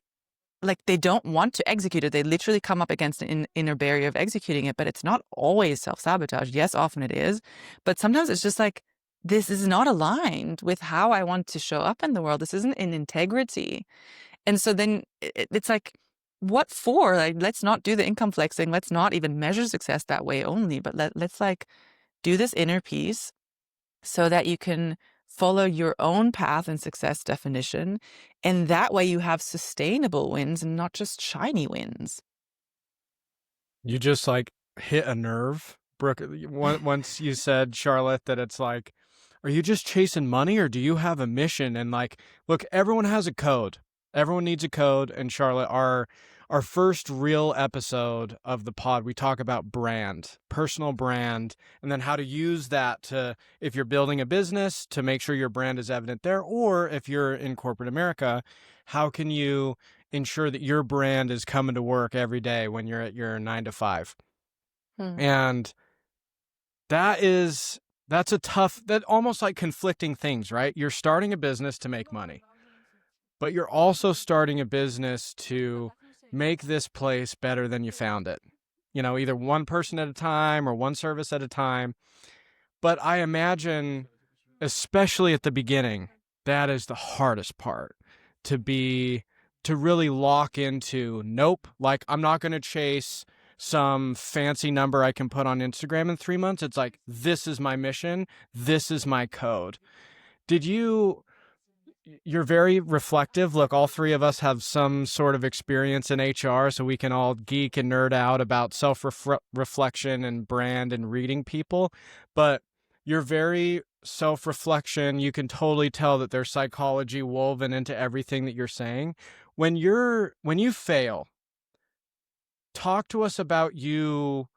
they don't want to execute it. They literally come up against an inner barrier of executing it, but it's not always self-sabotage. Yes, often it is. But sometimes it's just like, this is not aligned with how I want to show up in the world. This isn't in integrity. And so then it's like, what for? Like, let's not do the income flexing. Let's not even measure success that way only, but let's like do this inner piece so that you can follow your own path and success definition. And that way you have sustainable wins and not just shiny wins. You just like hit a nerve, Brooke. Once you said, Charlotte, that it's like, are you just chasing money or do you have a mission? And like, look, everyone has a code. Everyone needs a code. And Charlotte, our first real episode of the pod, we talk about brand, personal brand, and then how to use that to, if you're building a business, to make sure your brand is evident there, or if you're in corporate America, how can you ensure that your brand is coming to work every day when you're at your 9 to 5? And that's a tough, that almost like conflicting things, right? You're starting a business to make money, but you're also starting a business to make this place better than you found it. You know, either one person at a time or one service at a time. But I imagine, especially at the beginning, that is the hardest part, to really lock into, nope, like I'm not going to chase some fancy number I can put on Instagram in 3 months. It's like, this is my mission. This is my code. You're very reflective. Look, all three of us have some sort of experience in HR, so we can all geek and nerd out about self-reflection and brand and reading people. But you're very self-reflection. You can totally tell that there's psychology woven into everything that you're saying. When you fail, talk to us about you.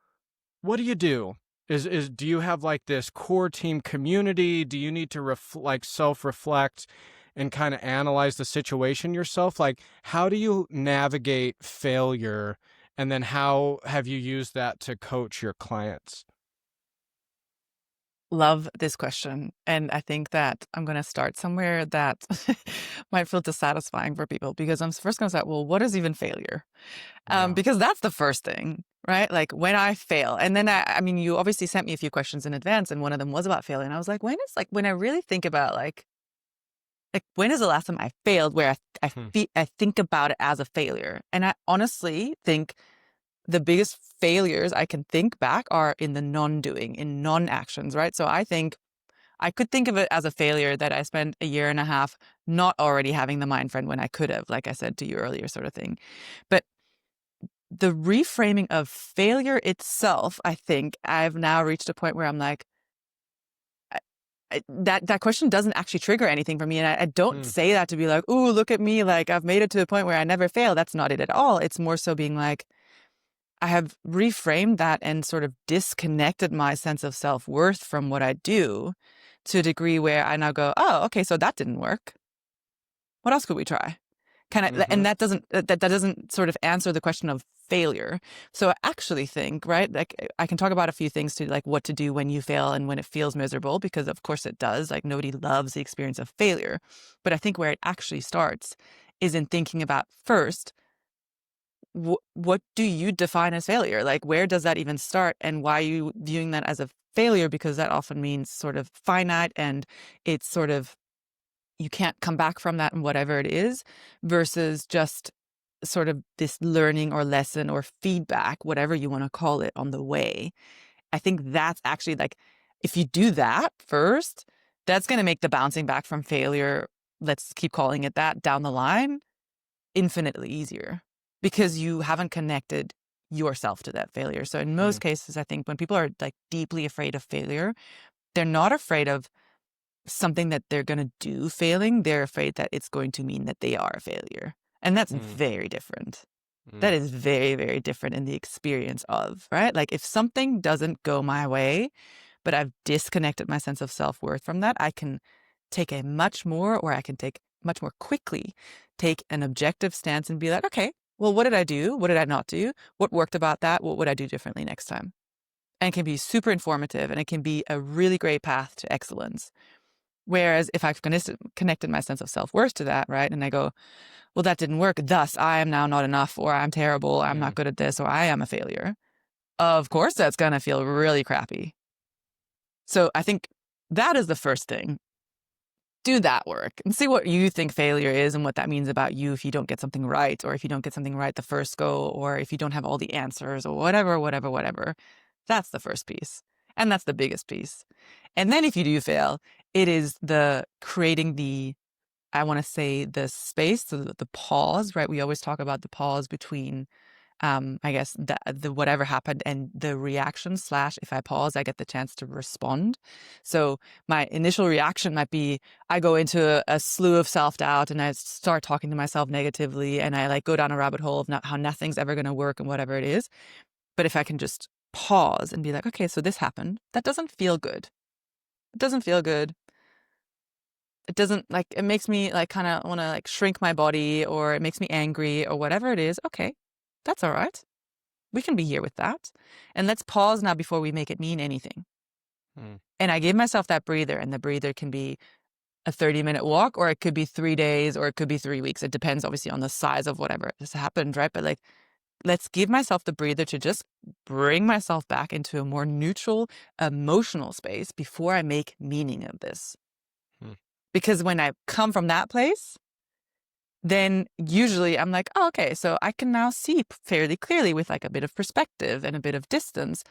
What do you do? Do you have like this core team community? Do you need to self-reflect and kind of analyze the situation yourself? Like, how do you navigate failure? And then how have you used that to coach your clients? Love this question. And I think that I'm going to start somewhere that might feel dissatisfying for people, because I'm first going to say, well, what is even failure? Because that's the first thing, right? Like when I fail, and then I mean, you obviously sent me a few questions in advance, and one of them was about failing. And I was like, when I really think about like when is the last time I failed where I think about it as a failure? And I honestly think the biggest failures I can think back are in the non-doing, in non-actions, right? So I think I could think of it as a failure that I spent a year and a half not already having the mind friend when I could have, like I said to you earlier, sort of thing. But the reframing of failure itself, I think I've now reached a point where I'm like, that question doesn't actually trigger anything for me. And I don't say that to be like, ooh, look at me, like I've made it to the point where I never fail. That's not it at all. It's more so being like, I have reframed that and sort of disconnected my sense of self-worth from what I do to a degree where I now go, oh, okay, so that didn't work. What else could we try? And that doesn't sort of answer the question of failure. So I actually think, right, like I can talk about a few things to like what to do when you fail and when it feels miserable, because of course it does. Like nobody loves the experience of failure. But I think where it actually starts is in thinking about first, what do you define as failure? Like where does that even start, and why are you viewing that as a failure? Because that often means sort of finite, and it's sort of, you can't come back from that and whatever it is, versus just sort of this learning or lesson or feedback, whatever you want to call it, on the way. I think that's actually like, if you do that first, that's going to make the bouncing back from failure, let's keep calling it that, down the line, infinitely easier, because you haven't connected yourself to that failure. So in most cases, I think when people are like deeply afraid of failure, they're not afraid of something that they're going to do failing. They're afraid that it's going to mean that they are a failure. And that's very different. That is very, very different in the experience of, right? Like if something doesn't go my way, but I've disconnected my sense of self-worth from that, I can take much more quickly take an objective stance and be like, okay, well, what did I do? What did I not do? What worked about that? What would I do differently next time? And it can be super informative, and it can be a really great path to excellence. Whereas if I've connected my sense of self-worth to that, right, and I go, well, that didn't work, thus I am now not enough, or I'm terrible, or I'm not good at this, or I am a failure, of course that's going to feel really crappy. So I think that is the first thing. Do that work and see what you think failure is and what that means about you if you don't get something right, or if you don't get something right the first go, or if you don't have all the answers, or whatever. That's the first piece. And that's the biggest piece. And then if you do fail, it is the creating the, I want to say, the space, the pause, right? We always talk about the pause between I guess the whatever happened and the reaction / if I pause, I get the chance to respond. So my initial reaction might be, I go into a slew of self-doubt and I start talking to myself negatively, and I like go down a rabbit hole of how nothing's ever going to work and whatever it is. But if I can just pause and be like, okay, so this happened. That doesn't feel good. It doesn't feel good. It doesn't, like, it makes me like kind of want to like shrink my body, or it makes me angry, or whatever it is. Okay, that's all right. We can be here with that. And let's pause now before we make it mean anything. And I give myself that breather, and the breather can be a 30-minute walk, or it could be 3 days, or it could be 3 weeks. It depends obviously on the size of whatever has happened, right? But like, let's give myself the breather to just bring myself back into a more neutral emotional space before I make meaning of this. Because when I come from that place, then usually I'm like, oh, okay, so I can now see fairly clearly with like a bit of perspective and a bit of distance.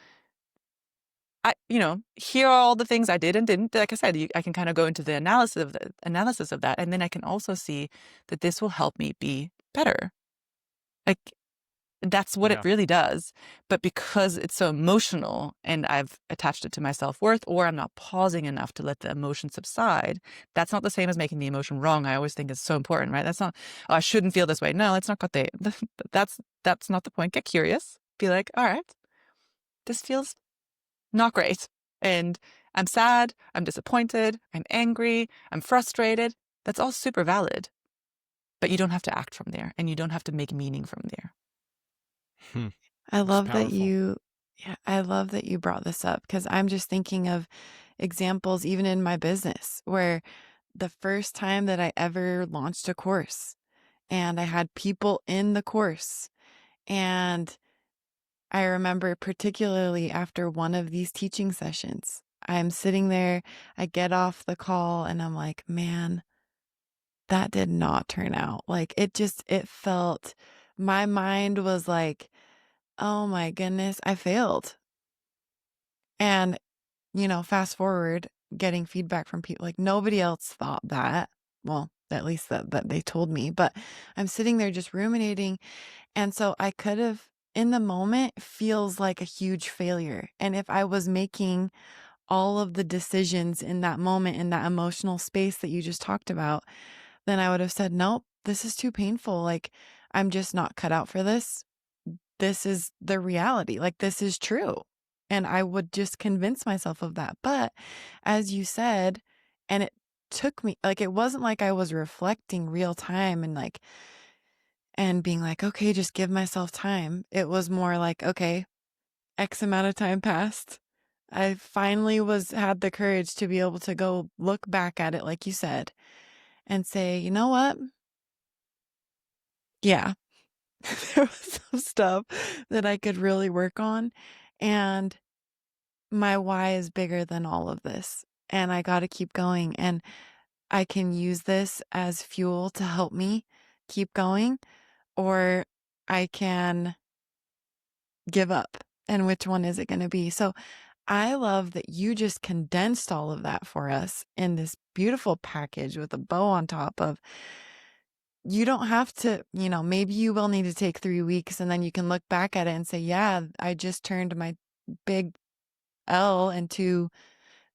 Here are all the things I did and didn't. Like I said, I can kind of go into the analysis of that. And then I can also see that this will help me be better. Like, that's what it really does. But because it's so emotional and I've attached it to my self-worth, or I'm not pausing enough to let the emotion subside, that's not the same as making the emotion wrong. I always think it's so important, right? That's not, oh, I shouldn't feel this way. No, that's not what that's not the point. Get curious. Be like, all right, this feels not great. And I'm sad, I'm disappointed, I'm angry, I'm frustrated. That's all super valid. But you don't have to act from there, and you don't have to make meaning from there. I love that I love that you brought this up, because I'm just thinking of examples even in my business where the first time that I ever launched a course and I had people in the course, and I remember particularly after one of these teaching sessions, I'm sitting there, I get off the call and I'm like, man, that did not turn out. Like, it felt, my mind was like, oh my goodness, I failed. And, fast forward, getting feedback from people, like nobody else thought that. Well, at least that they told me, but I'm sitting there just ruminating. And so I could have, in the moment, feels like a huge failure. And if I was making all of the decisions in that moment, in that emotional space that you just talked about, then I would have said, nope, this is too painful. Like, I'm just not cut out for this. This is the reality. Like, this is true. And I would just convince myself of that. But as you said, and it took me, like, it wasn't like I was reflecting real time and being like, okay, just give myself time. It was more like, okay, X amount of time passed. I finally had the courage to be able to go look back at it, like you said, and say, you know what? Yeah, there was some stuff that I could really work on. And my why is bigger than all of this. And I got to keep going. And I can use this as fuel to help me keep going, or I can give up. And which one is it going to be? So I love that you just condensed all of that for us in this beautiful package with a bow on top of, you don't have to, maybe you will need to take 3 weeks, and then you can look back at it and say, yeah, I just turned my big L into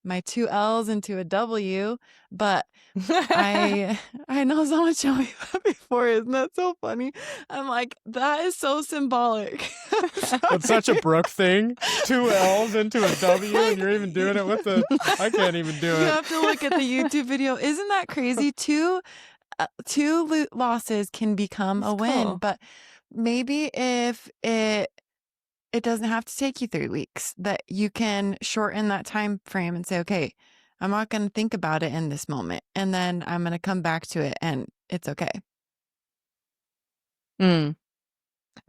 my 2 L's into a W, but I know someone showed me that before. Isn't that so funny? I'm like, that is so symbolic. It's such a Brooke thing. 2 L's into a W, and you're even doing it I can't even do it. You have to look at the YouTube video. Isn't that crazy? Two losses can become a win, cool. but maybe if it doesn't have to take you 3 weeks, that you can shorten that time frame and say, "Okay, I'm not gonna think about it in this moment, and then I'm gonna come back to it, and it's okay." Mm.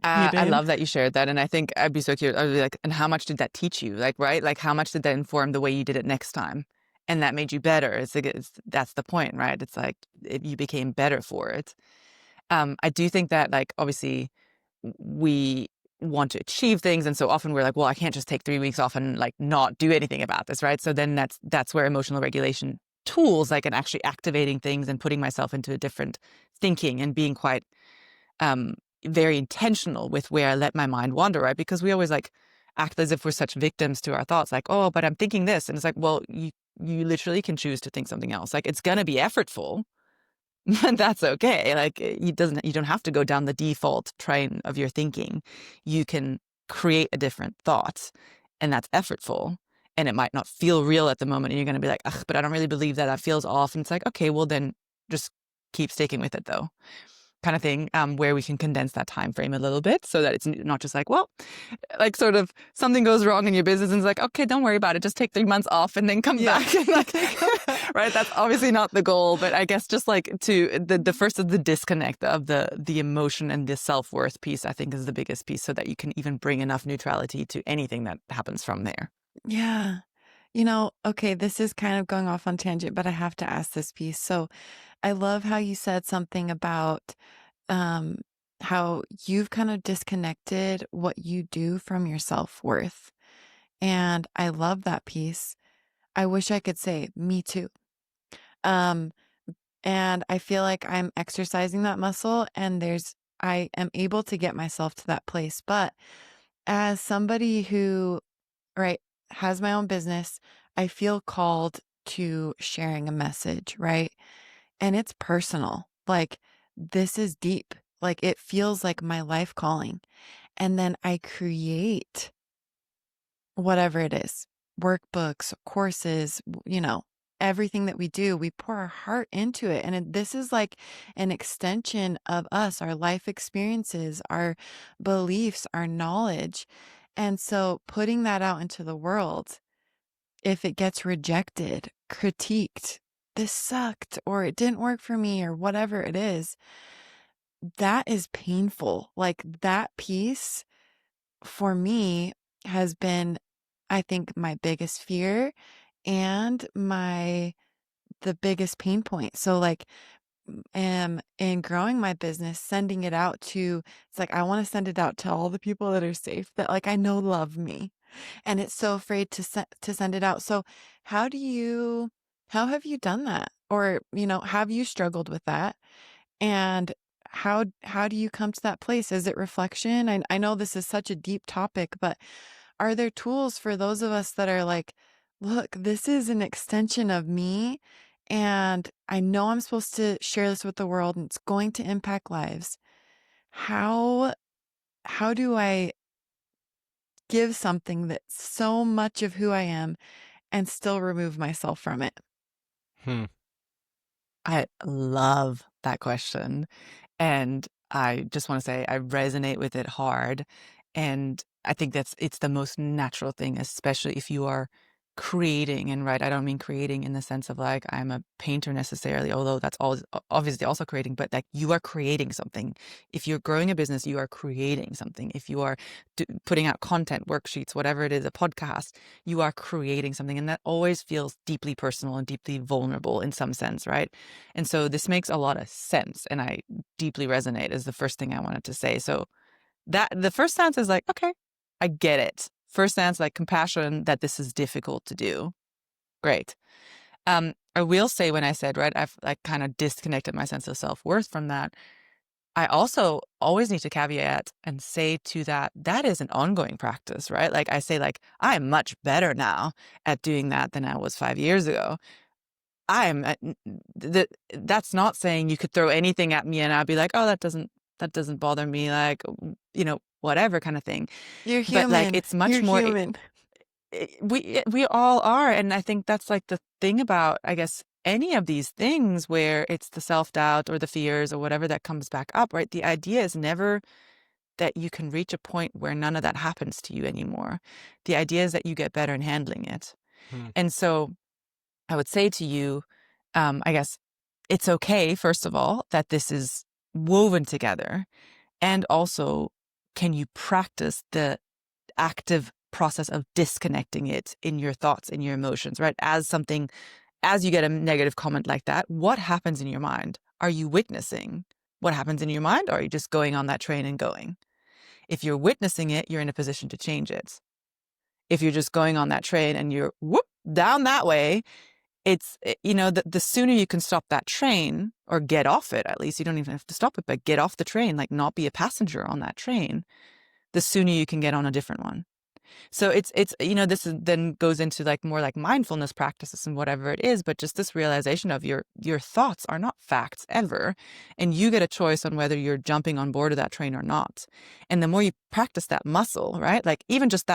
You I did? love that you shared that, and I think I'd be so curious. I'd be like, and how much did that teach you? Like, right? Like, how much did that inform the way you did it next time? And that made you better. It's like that's the point, right? It's like you became better for it. I do think that, like, obviously, we want to achieve things, and so often we're like, well, I can't just take 3 weeks off and like not do anything about this, right? So then that's where emotional regulation tools, like, and actually activating things and putting myself into a different thinking and being quite um, very intentional with where I let my mind wander, right? Because we always like act as if we're such victims to our thoughts, like, oh, but I'm thinking this. And it's like, well, you literally can choose to think something else. Like, it's gonna be effortful, but that's okay. Like, you don't have to go down the default train of your thinking. You can create a different thought, and that's effortful. And it might not feel real at the moment, and you're gonna be like, ugh, but I don't really believe that. That feels off. And it's like, okay, well then just keep sticking with it though, kind of thing, where we can condense that time frame a little bit so that it's not just like, well, like sort of something goes wrong in your business and it's like, okay, don't worry about it, just take 3 months off and then come Yeah. back. And like, right, that's obviously not the goal, but I guess just like to the first of the disconnect of the emotion and the self-worth piece, I think, is the biggest piece, so that you can even bring enough neutrality to anything that happens from there. Yeah. Okay, this is kind of going off on tangent, but I have to ask this piece. So, I love how you said something about, um, how you've kind of disconnected what you do from your self-worth, and I love that piece. I wish I could say, "Me too." Um, and I feel like I'm exercising that muscle, and I am able to get myself to that place, but as somebody who, right, has my own business, I feel called to sharing a message, right? And it's personal. Like, this is deep. Like, it feels like my life calling. And then I create whatever it is, workbooks, courses, everything that we do, we pour our heart into it. And this is like an extension of us, our life experiences, our beliefs, our knowledge. And so putting that out into the world, if it gets rejected, critiqued, this sucked, or it didn't work for me, or whatever it is, that is painful. Like, that piece for me has been, I think, my biggest fear and the biggest pain point. So, like, in growing my business, sending it out to, it's like I want to send it out to all the people that are safe, that like I know love me, and it's so afraid to send it out. So, how do you how have you done that? Or, have you struggled with that? And how do you come to that place? Is it reflection? I know this is such a deep topic, but are there tools for those of us that are like, look, this is an extension of me, and I know I'm supposed to share this with the world, and it's going to impact lives. How how do I give something that's so much of who I am and still remove myself from it? Hmm. I love that question. And I just want to say I resonate with it hard. And I think it's the most natural thing, especially if you are creating. And right, I don't mean creating in the sense of like I'm a painter necessarily, although that's always obviously also creating, but like you are creating something. If you're growing a business, you are creating something. If you are putting out content, worksheets, whatever it is, a podcast, you are creating something. And that always feels deeply personal and deeply vulnerable in some sense, right? And so this makes a lot of sense. And I deeply resonate is the first thing I wanted to say. So that the first stance is like, okay, I get it. First stance, like compassion that this is difficult to do. Great. I will say when I said, right, I've like kind of disconnected my sense of self-worth from that. I also always need to caveat and say to that, that is an ongoing practice, right? Like I say, like, I'm much better now at doing that than I was 5 years ago. I'm that's not saying you could throw anything at me and I'd be like, "Oh, that doesn't bother me," like, whatever kind of thing. You're But, like, human. it's much You're more human. we all are, and I think that's, like, the thing about, I guess, any of these things where it's the self-doubt or the fears or whatever that comes back up, right? The idea is never that you can reach a point where none of that happens to you anymore. The idea is that you get better in handling it. Hmm. And so I would say to you, I guess it's okay, first of all, that this is woven together. And also, can you practice the active process of disconnecting it in your thoughts, in your emotions, right? As you get a negative comment like that, what happens in your mind? Are you witnessing what happens in your mind? Or are you just going on that train and going? If you're witnessing it, you're in a position to change it. If you're just going on that train and you're whoop down that way, the sooner you can stop that train or get off it, at least you don't even have to stop it, but get off the train, like not be a passenger on that train, the sooner you can get on a different one. So it's this then goes into like more like mindfulness practices and whatever it is, but just this realization of your thoughts are not facts ever, and you get a choice on whether you're jumping on board of that train or not. And the more you practice that muscle, right? Like even just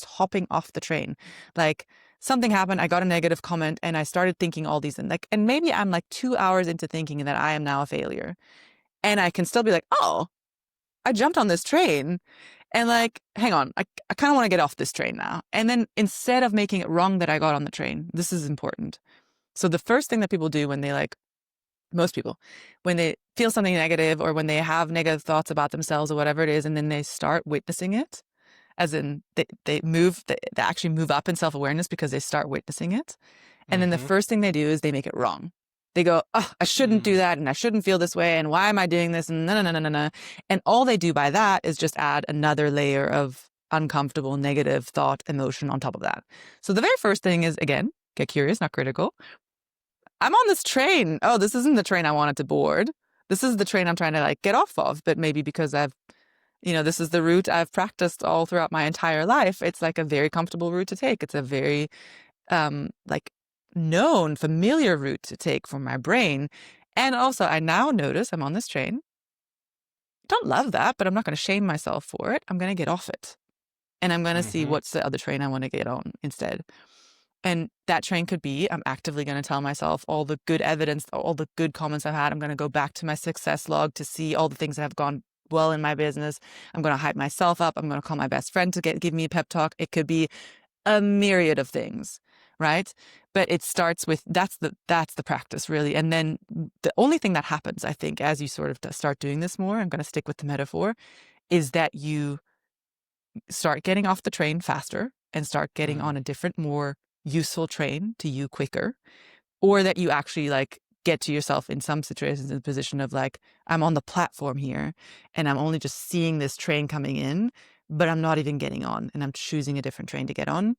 hopping off the train, like something happened, I got a negative comment, and I started thinking all these, and maybe I'm like 2 hours into thinking that I am now a failure, and I can still be like, oh, I jumped on this train. And like, hang on, I kind of want to get off this train now. And then instead of making it wrong that I got on the train, this is important. So the first thing that people do when most people, when they feel something negative or when they have negative thoughts about themselves or whatever it is, and then they start witnessing it, as in they actually move up in self-awareness because they start witnessing it. And then the first thing they do is they make it wrong. They go, oh, I shouldn't do that, and I shouldn't feel this way, and why am I doing this, and no. And all they do by that is just add another layer of uncomfortable, negative thought, emotion on top of that. So the very first thing is, again, get curious, not critical. I'm on this train. Oh, this isn't the train I wanted to board. This is the train I'm trying to like get off of, but maybe because this is the route I've practiced all throughout my entire life. It's like a very comfortable route to take. It's a very known, familiar route to take for my brain. And also, I now notice I'm on this train. I don't love that, but I'm not going to shame myself for it. I'm going to get off it. And I'm going to see what's the other train I want to get on instead. And that train could be, I'm actively going to tell myself all the good evidence, all the good comments I've had. I'm going to go back to my success log to see all the things that have gone well in my business. I'm going to hype myself up. I'm going to call my best friend to give me a pep talk. It could be a myriad of things, right? But it starts with, that's the practice really. And then the only thing that happens, I think, as you sort of start doing this more, I'm going to stick with the metaphor, is that you start getting off the train faster and start getting on a different, more useful train to you quicker, or that you actually like get to yourself in some situations in the position of like, I'm on the platform here and I'm only just seeing this train coming in, but I'm not even getting on, and I'm choosing a different train to get on.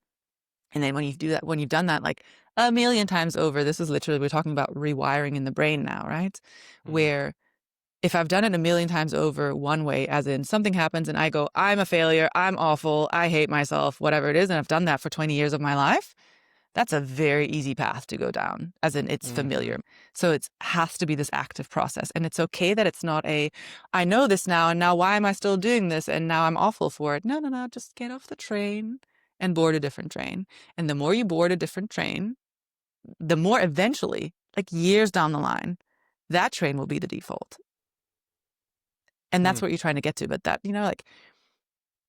And then when you do that, when you've done that like a million times over, this is literally, we're talking about rewiring in the brain now, right? Where if I've done it a million times over one way, as in something happens and I go, I'm a failure, I'm awful, I hate myself, whatever it is, and I've done that for 20 years of my life, that's a very easy path to go down, as in it's familiar. So it has to be this active process. And it's okay that it's not I know this now, and now why am I still doing this? And now I'm awful for it. No, just get off the train and board a different train. And the more you board a different train, the more eventually, like years down the line, that train will be the default. And that's what you're trying to get to. But that,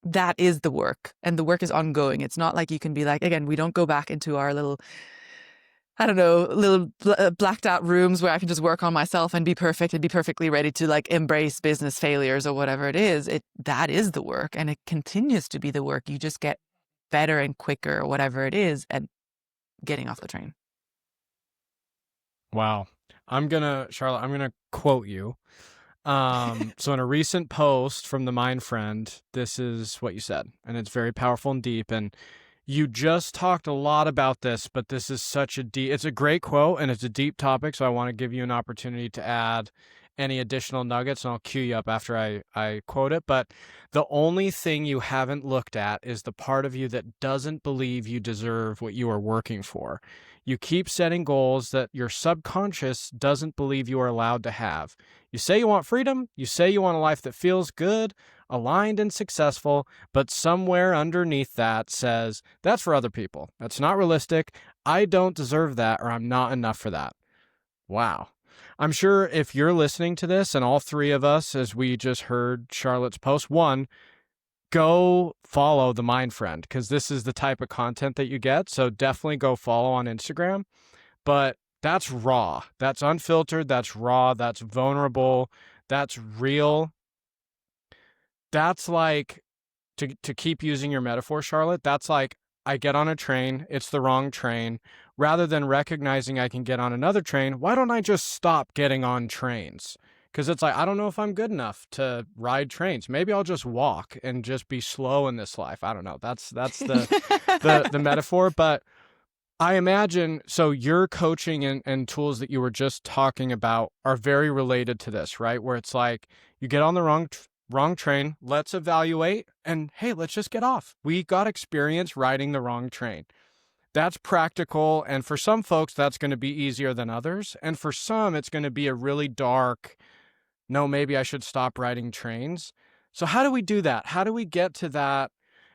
that is the work, and the work is ongoing. It's not like you can be like, again, we don't go back into our little blacked out rooms where I can just work on myself and be perfect and be perfectly ready to like embrace business failures or whatever it is. That is the work, and it continues to be the work. You just get better and quicker or whatever it is at getting off the train. Wow. Charlotte, I'm gonna quote you. So in a recent post from the Mind Friend, this is what you said, and it's very powerful and deep. And you just talked a lot about this, but this is it's a great quote and it's a deep topic. So I want to give you an opportunity to add any additional nuggets, and I'll cue you up after I quote it. But the only thing you haven't looked at is the part of you that doesn't believe you deserve what you are working for. You keep setting goals that your subconscious doesn't believe you are allowed to have. You say you want freedom, you say you want a life that feels good, aligned and successful, but somewhere underneath that says, that's for other people. That's not realistic. I don't deserve that, or I'm not enough for that. Wow. I'm sure if you're listening to this and all three of us, as we just heard Charlotte's post, one, go follow the Mind Friend, because this is the type of content that you get. So definitely go follow on Instagram. But that's raw. That's unfiltered. That's raw. That's vulnerable. That's real. That's like, to keep using your metaphor, Charlotte, that's like I get on a train, it's the wrong train. Rather than recognizing I can get on another train, why don't I just stop getting on trains? Because it's like, I don't know if I'm good enough to ride trains. Maybe I'll just walk and just be slow in this life. I don't know. That's the metaphor. But I imagine, so your coaching and tools that you were just talking about are very related to this, right? Where it's like you get on the wrong train, let's evaluate, and hey, let's just get off. We got experience riding the wrong train. That's practical, and for some folks, that's going to be easier than others. And for some, it's going to be a really dark, no, maybe I should stop riding trains. So how do we do that? How do we get to that?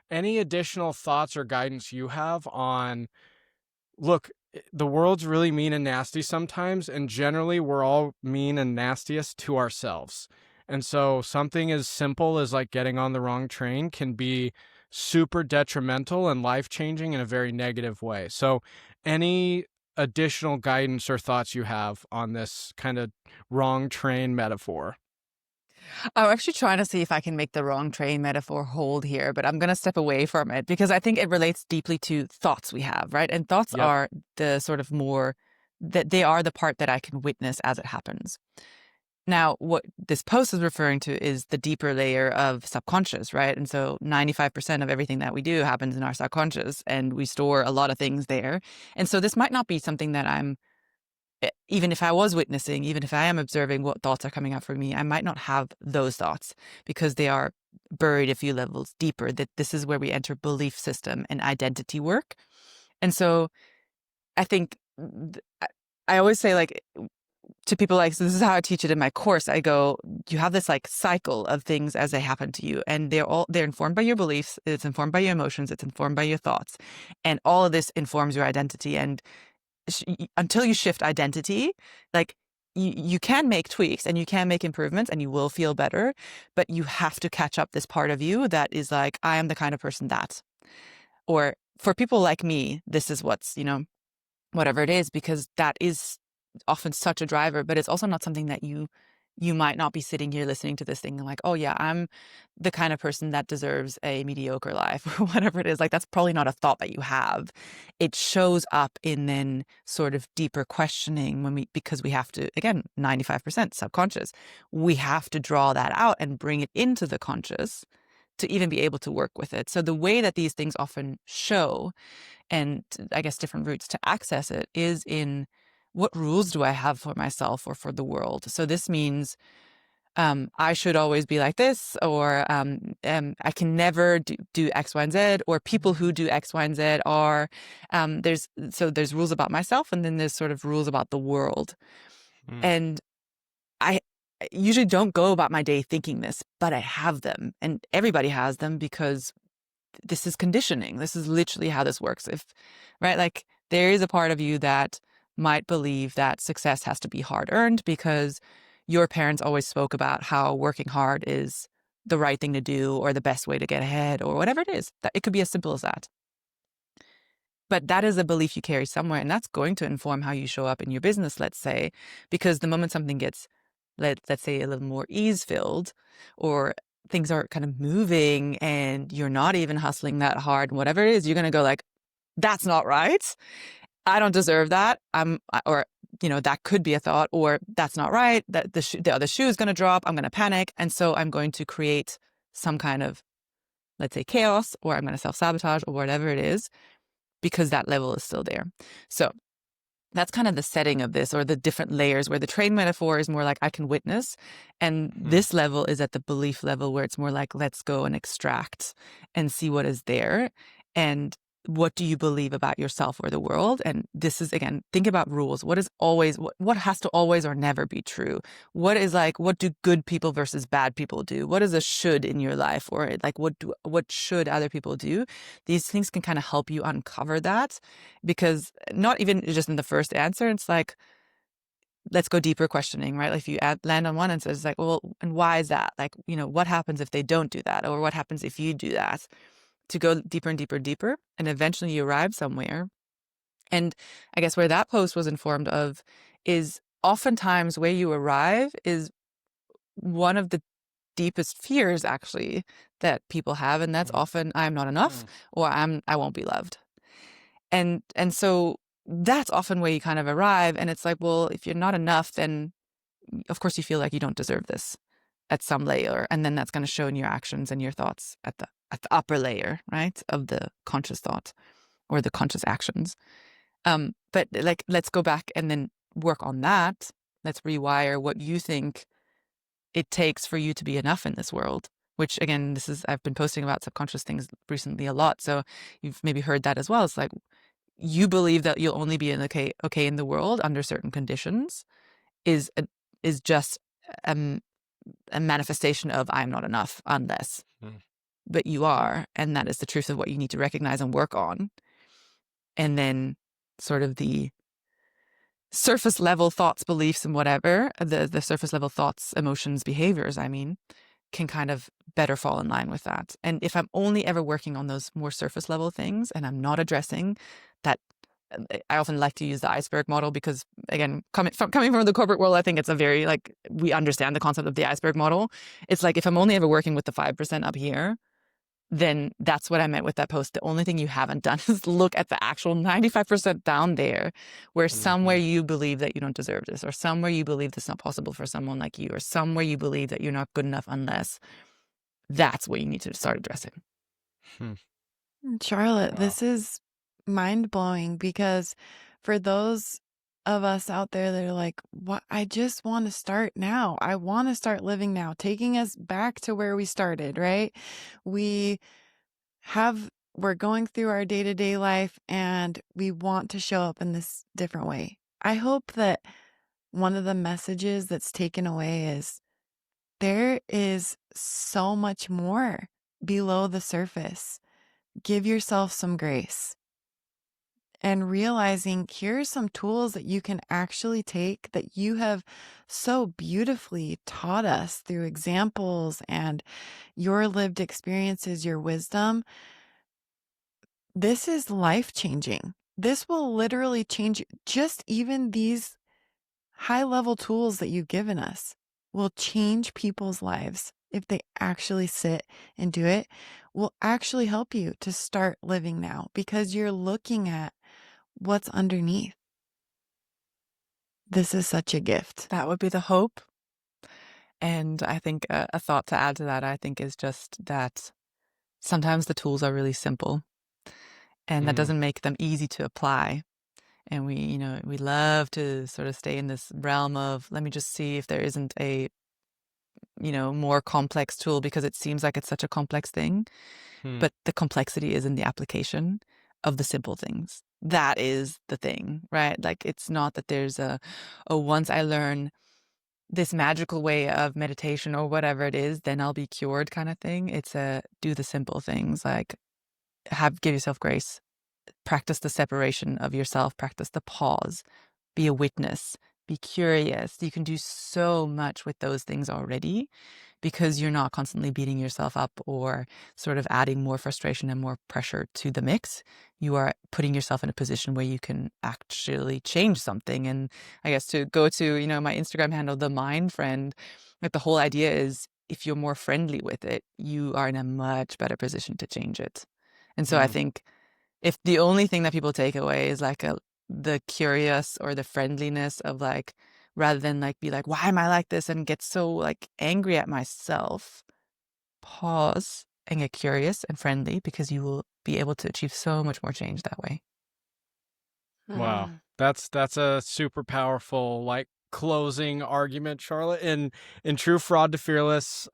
Any additional thoughts or guidance you have on, look, the world's really mean and nasty sometimes, and generally we're all mean and nastiest to ourselves. And so something as simple as like getting on the wrong train can be super detrimental and life-changing in a very negative way. So any additional guidance or thoughts you have on this kind of wrong train metaphor? I'm actually trying to see if I can make the wrong train metaphor hold here, but I'm going to step away from it because I think it relates deeply to thoughts we have, right? And thoughts Yep. are the sort of more that they are the part that I can witness as it happens. Now, what this post is referring to is the deeper layer of subconscious, right? And so 95% of everything that we do happens in our subconscious, and we store a lot of things there. And so this might not be something that even if I was witnessing, even if I am observing what thoughts are coming up for me, I might not have those thoughts because they are buried a few levels deeper. That this is where we enter belief system and identity work. And so I think I always say, like, to people, like, so this is how I teach it in my course. I go, you have this like cycle of things as they happen to you, and they're informed by your beliefs, it's informed by your emotions, it's informed by your thoughts, and all of this informs your identity. And until you shift identity, like, you can make tweaks and you can make improvements and you will feel better, but you have to catch up this part of you that is like, I am the kind of person that, or for people like me, this is what's, whatever it is, because that is often such a driver, but it's also not something that you might not be sitting here listening to this thing and like, oh yeah, I'm the kind of person that deserves a mediocre life or whatever it is. Like, that's probably not a thought that you have. It shows up in then sort of deeper questioning because we have to, again, 95% subconscious. We have to draw that out and bring it into the conscious to even be able to work with it. So the way that these things often show, and I guess different routes to access it, is in what rules do I have for myself or for the world? So this means I should always be like this, or I can never do X, Y, and Z, or people who do X, Y, and Z are, there's rules about myself, and then there's sort of rules about the world. Mm. And I usually don't go about my day thinking this, but I have them, and everybody has them because this is conditioning. This is literally how this works. Right? Like, there is a part of you that might believe that success has to be hard earned because your parents always spoke about how working hard is the right thing to do or the best way to get ahead or whatever it is. That it could be as simple as that. But that is a belief you carry somewhere, and that's going to inform how you show up in your business, let's say, because the moment something gets, let's say, a little more ease-filled, or things are kind of moving and you're not even hustling that hard, whatever it is, you're going to go like, that's not right. I don't deserve that. Or, that could be a thought, or that's not right. That the other shoe is going to drop. I'm going to panic. And so I'm going to create some kind of, let's say, chaos, or I'm going to self-sabotage or whatever it is, because that level is still there. So that's kind of the setting of this, or the different layers, where the train metaphor is more like I can witness. And this level is at the belief level, where it's more like, let's go and extract and see what is there. And what do you believe about yourself or the world? And this is, again, think about rules. What has to always or never be true? What do good people versus bad people do? What is a should in your life? Or like, what should other people do? These things can kind of help you uncover that, because not even just in the first answer, it's like, let's go deeper questioning, right? Like if you land on one answer, it's like, well, and why is that? Like, what happens if they don't do that? Or what happens if you do that? To go deeper and deeper and deeper. And eventually you arrive somewhere. And I guess where that post was informed of is oftentimes where you arrive is one of the deepest fears actually that people have. And that's often, I'm not enough, or I won't be loved. And so that's often where you kind of arrive. And it's like, well, if you're not enough, then of course you feel like you don't deserve this at some layer. And then that's going to show in your actions and your thoughts at the upper layer, right, of the conscious thought or the conscious actions. But like, let's go back and then work on that. Let's rewire what you think it takes for you to be enough in this world. Which again, I've been posting about subconscious things recently a lot. So you've maybe heard that as well. It's like, you believe that you'll only be okay in the world under certain conditions is just a manifestation of I'm not enough unless. But you are, and that is the truth of what you need to recognize and work on. And then sort of the surface level thoughts, beliefs, and whatever, the surface level thoughts, emotions, behaviors, can kind of better fall in line with that. And if I'm only ever working on those more surface level things and I'm not addressing that, I often like to use the iceberg model because, again, coming from the corporate world, I think it's a very, like, we understand the concept of the iceberg model. It's like, if I'm only ever working with the 5% up here, then that's what I meant with that post. The only thing you haven't done is look at the actual 95% down there, where somewhere you believe that you don't deserve this, or somewhere you believe this is not possible for someone like you, or somewhere you believe that you're not good enough unless. That's what you need to start addressing. Charlotte, this is mind-blowing, because for those of us out there that are like, what, I just want to start now. I want to start living now, taking us back to where we started, right? We're going through our day-to-day life and we want to show up in this different way. I hope that one of the messages that's taken away is there is so much more below the surface. Give yourself some grace. And realizing here's some tools that you can actually take that you have so beautifully taught us through examples and your lived experiences, your wisdom. This is life-changing. This will literally change. Just even these high-level tools that you've given us will change people's lives if they actually sit and do it. Will actually help you to start living now, because you're looking at what's underneath. This is such a gift. That would be the hope. And I think a thought to add to that, I think, is just that sometimes the tools are really simple, and that doesn't make them easy to apply. And we love to sort of stay in this realm of, let me just see if there isn't a, more complex tool, because it seems like it's such a complex thing. But the complexity is in the application of the simple things. That is the thing, right? Like, it's not that there's a once I learn this magical way of meditation or whatever it is, then I'll be cured kind of thing. It's a do the simple things, like give yourself grace, practice the separation of yourself, practice the pause, be a witness, be curious. You can do so much with those things already, because you're not constantly beating yourself up or sort of adding more frustration and more pressure to the mix. You are putting yourself in a position where you can actually change something. And I guess to go to, my Instagram handle, the Mind Friend, like, the whole idea is, if you're more friendly with it, you are in a much better position to change it. And so I think if the only thing that people take away is like the curious or the friendliness of, like, rather than like be like, why am I like this, and get so like angry at myself, pause and get curious and friendly, because you will be able to achieve so much more change that way. Wow. That's a super powerful, like, closing argument, Charlotte. In true Fraud to Fearless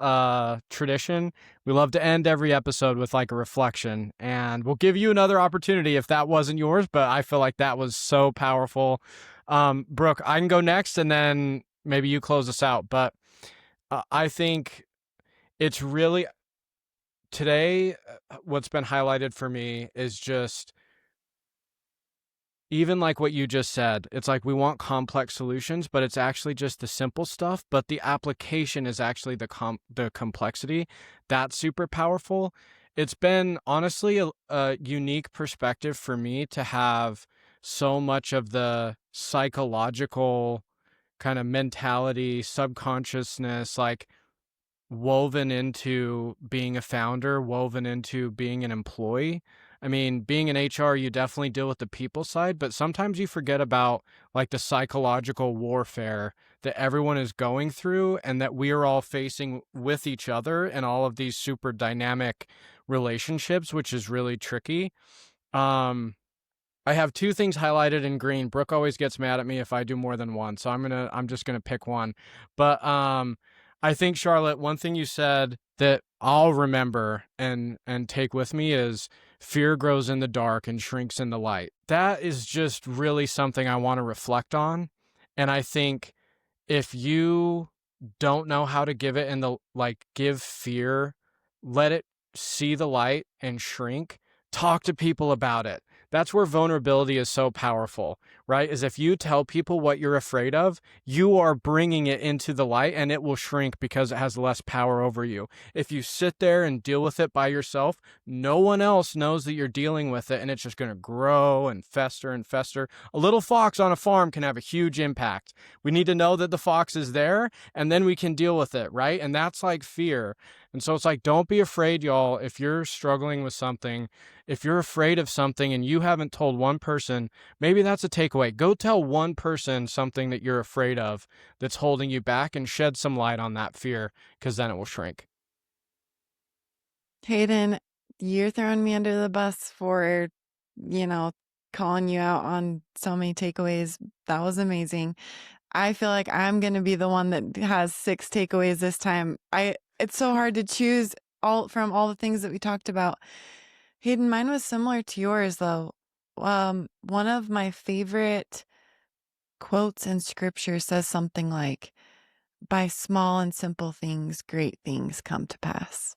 tradition, we love to end every episode with like a reflection, and we'll give you another opportunity if that wasn't yours, but I feel like that was so powerful. Brooke, I can go next and then maybe you close us out. But I think it's really, today, what's been highlighted for me is just even like what you just said, it's like we want complex solutions, but it's actually just the simple stuff. But the application is actually the complexity. That's super powerful. It's been honestly a unique perspective for me to have so much of the psychological kind of mentality, subconsciousness, like woven into being a founder, woven into being an employee. I mean, being in HR, you definitely deal with the people side, but sometimes you forget about like the psychological warfare that everyone is going through and that we are all facing with each other and all of these super dynamic relationships, which is really tricky. Um, I have two things highlighted in green. Brooke always gets mad at me if I do more than one, so I'm just gonna pick one. But I think, Charlotte, one thing you said that I'll remember and take with me is fear grows in the dark and shrinks in the light. That is just really something I want to reflect on. And I think if you don't know how to give it in the like give fear, let it see the light and shrink, talk to people about it. That's where vulnerability is so powerful, right? Is if you tell people what you're afraid of, you are bringing it into the light and it will shrink because it has less power over you. If you sit there and deal with it by yourself, no one else knows that you're dealing with it and it's just going to grow and fester and fester. A little fox on a farm can have a huge impact. We need to know that the fox is there and then we can deal with it, right? And that's like fear. And so it's like, don't be afraid, y'all. If you're struggling with something, if you're afraid of something and you haven't told one person, maybe that's a takeaway. Go tell one person something that you're afraid of that's holding you back and shed some light on that fear, because then it will shrink. Hayden, you're throwing me under the bus for, calling you out on so many takeaways. That was amazing. I feel like I'm going to be the one that has 6 takeaways this time. It's so hard to choose from all the things that we talked about. Hayden, mine was similar to yours though. One of my favorite quotes in scripture says something like, by small and simple things, great things come to pass.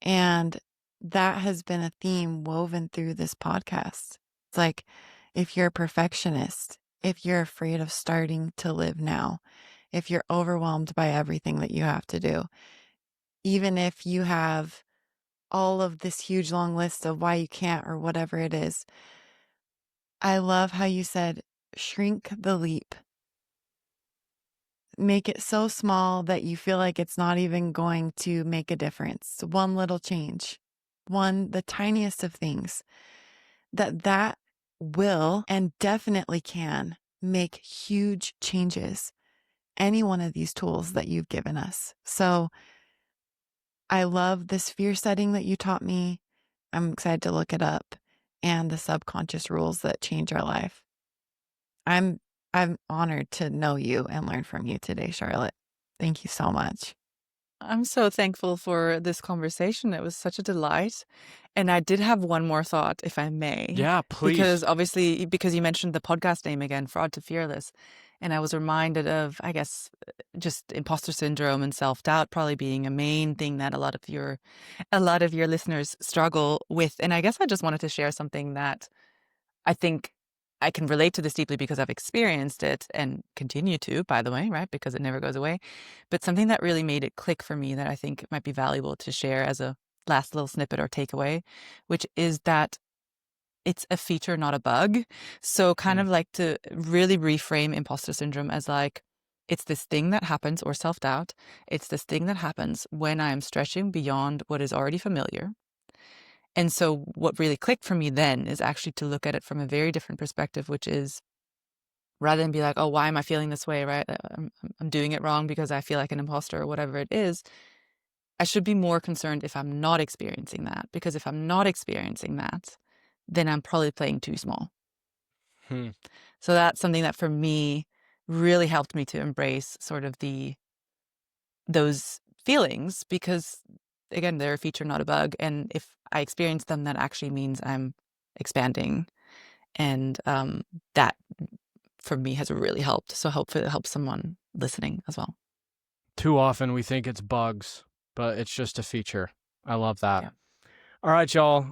And that has been a theme woven through this podcast. It's like, if you're a perfectionist, if you're afraid of starting to live now, if you're overwhelmed by everything that you have to do, even if you have all of this huge long list of why you can't or whatever it is, I love how you said, shrink the leap. Make it so small that you feel like it's not even going to make a difference. One little change, the tiniest of things, that will and definitely can make huge changes. Any one of these tools that you've given us. So I love this fear setting that you taught me. I'm excited to look it up, and the subconscious rules that change our life. I'm honored to know you and learn from you today, Charlotte. Thank you so much. I'm so thankful for this conversation. It was such a delight. And I did have one more thought, if I may. Yeah, please. Because you mentioned the podcast name again, Fraud to Fearless. And I was reminded of, I guess, just imposter syndrome and self-doubt probably being a main thing that a lot of your listeners struggle with. And I guess I just wanted to share something that I think I can relate to this deeply because I've experienced it and continue to, by the way, right? Because it never goes away. But something that really made it click for me that I think might be valuable to share as a last little snippet or takeaway, which is that it's a feature, not a bug. So kind of like to really reframe imposter syndrome as like, it's this thing that happens, or self-doubt. It's this thing that happens when I am stretching beyond what is already familiar. And so what really clicked for me then is actually to look at it from a very different perspective, which is rather than be like, oh, why am I feeling this way, right? I'm doing it wrong because I feel like an imposter or whatever it is. I should be more concerned if I'm not experiencing that, because if I'm not experiencing that, then I'm probably playing too small. So that's something that for me really helped me to embrace sort of those feelings, because again, they're a feature, not a bug. And if I experience them, that actually means I'm expanding. And that for me has really helped. So hopefully it helps someone listening as well. Too often we think it's bugs, but it's just a feature. I love that. All right, y'all.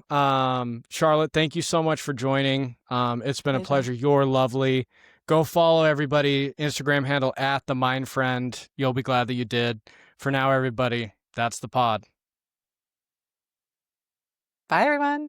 Charlotte, thank you so much for joining. It's been a pleasure. You're lovely. Go follow everybody. Instagram handle at the Mind Friend. You'll be glad that you did. For now, everybody, that's the pod. Bye, everyone.